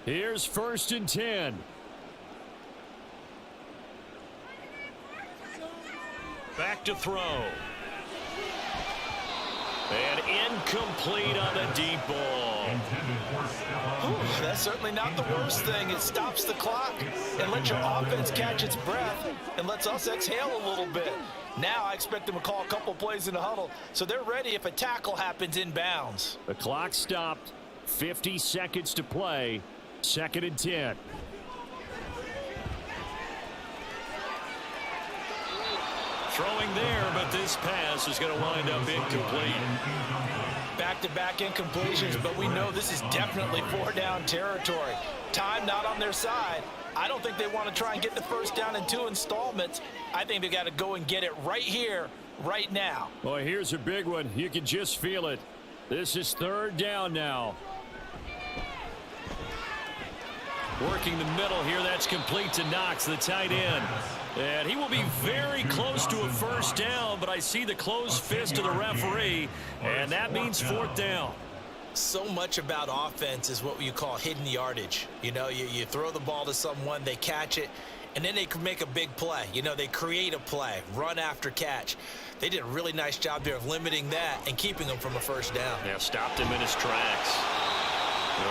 Here's 1st and 10. Back to throw. And incomplete on the deep ball. Ooh, that's certainly not the worst thing. It stops the clock and lets your offense catch its breath and lets us exhale a little bit. Now I expect them to call a couple plays in the huddle so they're ready if a tackle happens inbounds. The clock stopped. 50 seconds to play. 2nd and 10. Throwing there, but this pass is going to wind up incomplete. Back-to-back incompletions, but we know this is definitely 4-down territory. Time not on their side. I don't think they want to try and get the 1st down in 2 installments. I think they got to go and get it right here, right now. Boy, here's a big one. You can just feel it. This is 3rd down now. Working the middle here. That's complete to Knox, the tight end. And he will be very close to a 1st down, but I see the closed fist of the referee, and that means 4th down. So much about offense is what you call hidden yardage. You know, you throw the ball to someone, they catch it, and then they can make a big play. You know, they create a play, run after catch. They did a really nice job there of limiting that and keeping them from a 1st down. Yeah, stopped him in his tracks.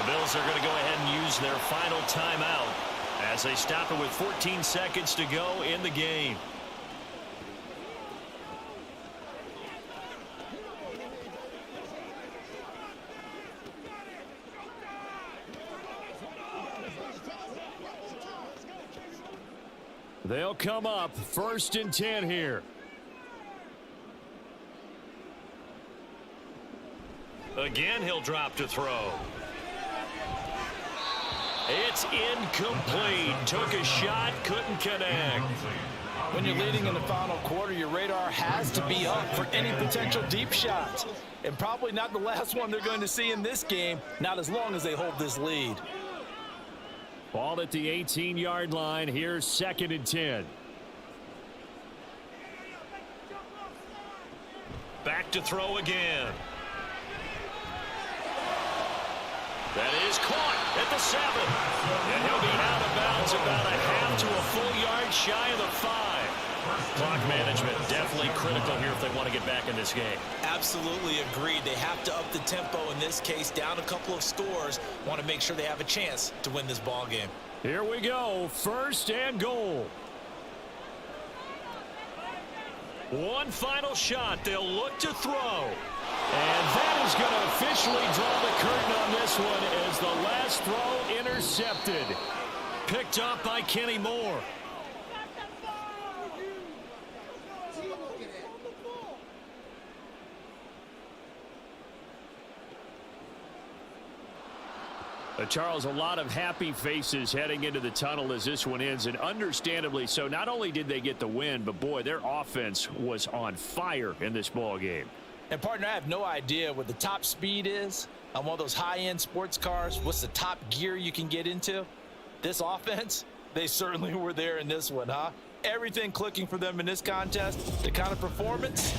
The Bills are going to go ahead and use their final timeout as they stop it with 14 seconds to go in the game. They'll come up 1st and 10 here. Again, he'll drop to throw. It's incomplete. Took a shot, couldn't connect. When you're leading in the final quarter, your radar has to be up for any potential deep shots. And probably not the last one they're going to see in this game, not as long as they hold this lead. Ball at the 18-yard line. Here's 2nd and 10. Back to throw again. That is caught at the 7. And he'll be out of bounds about a half to a full yard shy of the 5. Clock management definitely critical here if they want to get back in this game. Absolutely agreed. They have to up the tempo in this case, down a couple of scores. Want to make sure they have a chance to win this ball game. Here we go. 1st and goal. One final shot. They'll look to throw. And that is going to officially draw the curtain on this one as the last throw intercepted. Picked up by Kenny Moore. Charles, a lot of happy faces heading into the tunnel as this one ends, and understandably so. Not only did they get the win, but boy, their offense was on fire in this ball game. And partner, I have no idea what the top speed is on one of those high-end sports cars. What's the top gear you can get into? This offense, they certainly were there in this one, huh? Everything clicking for them in this contest. The kind of performance,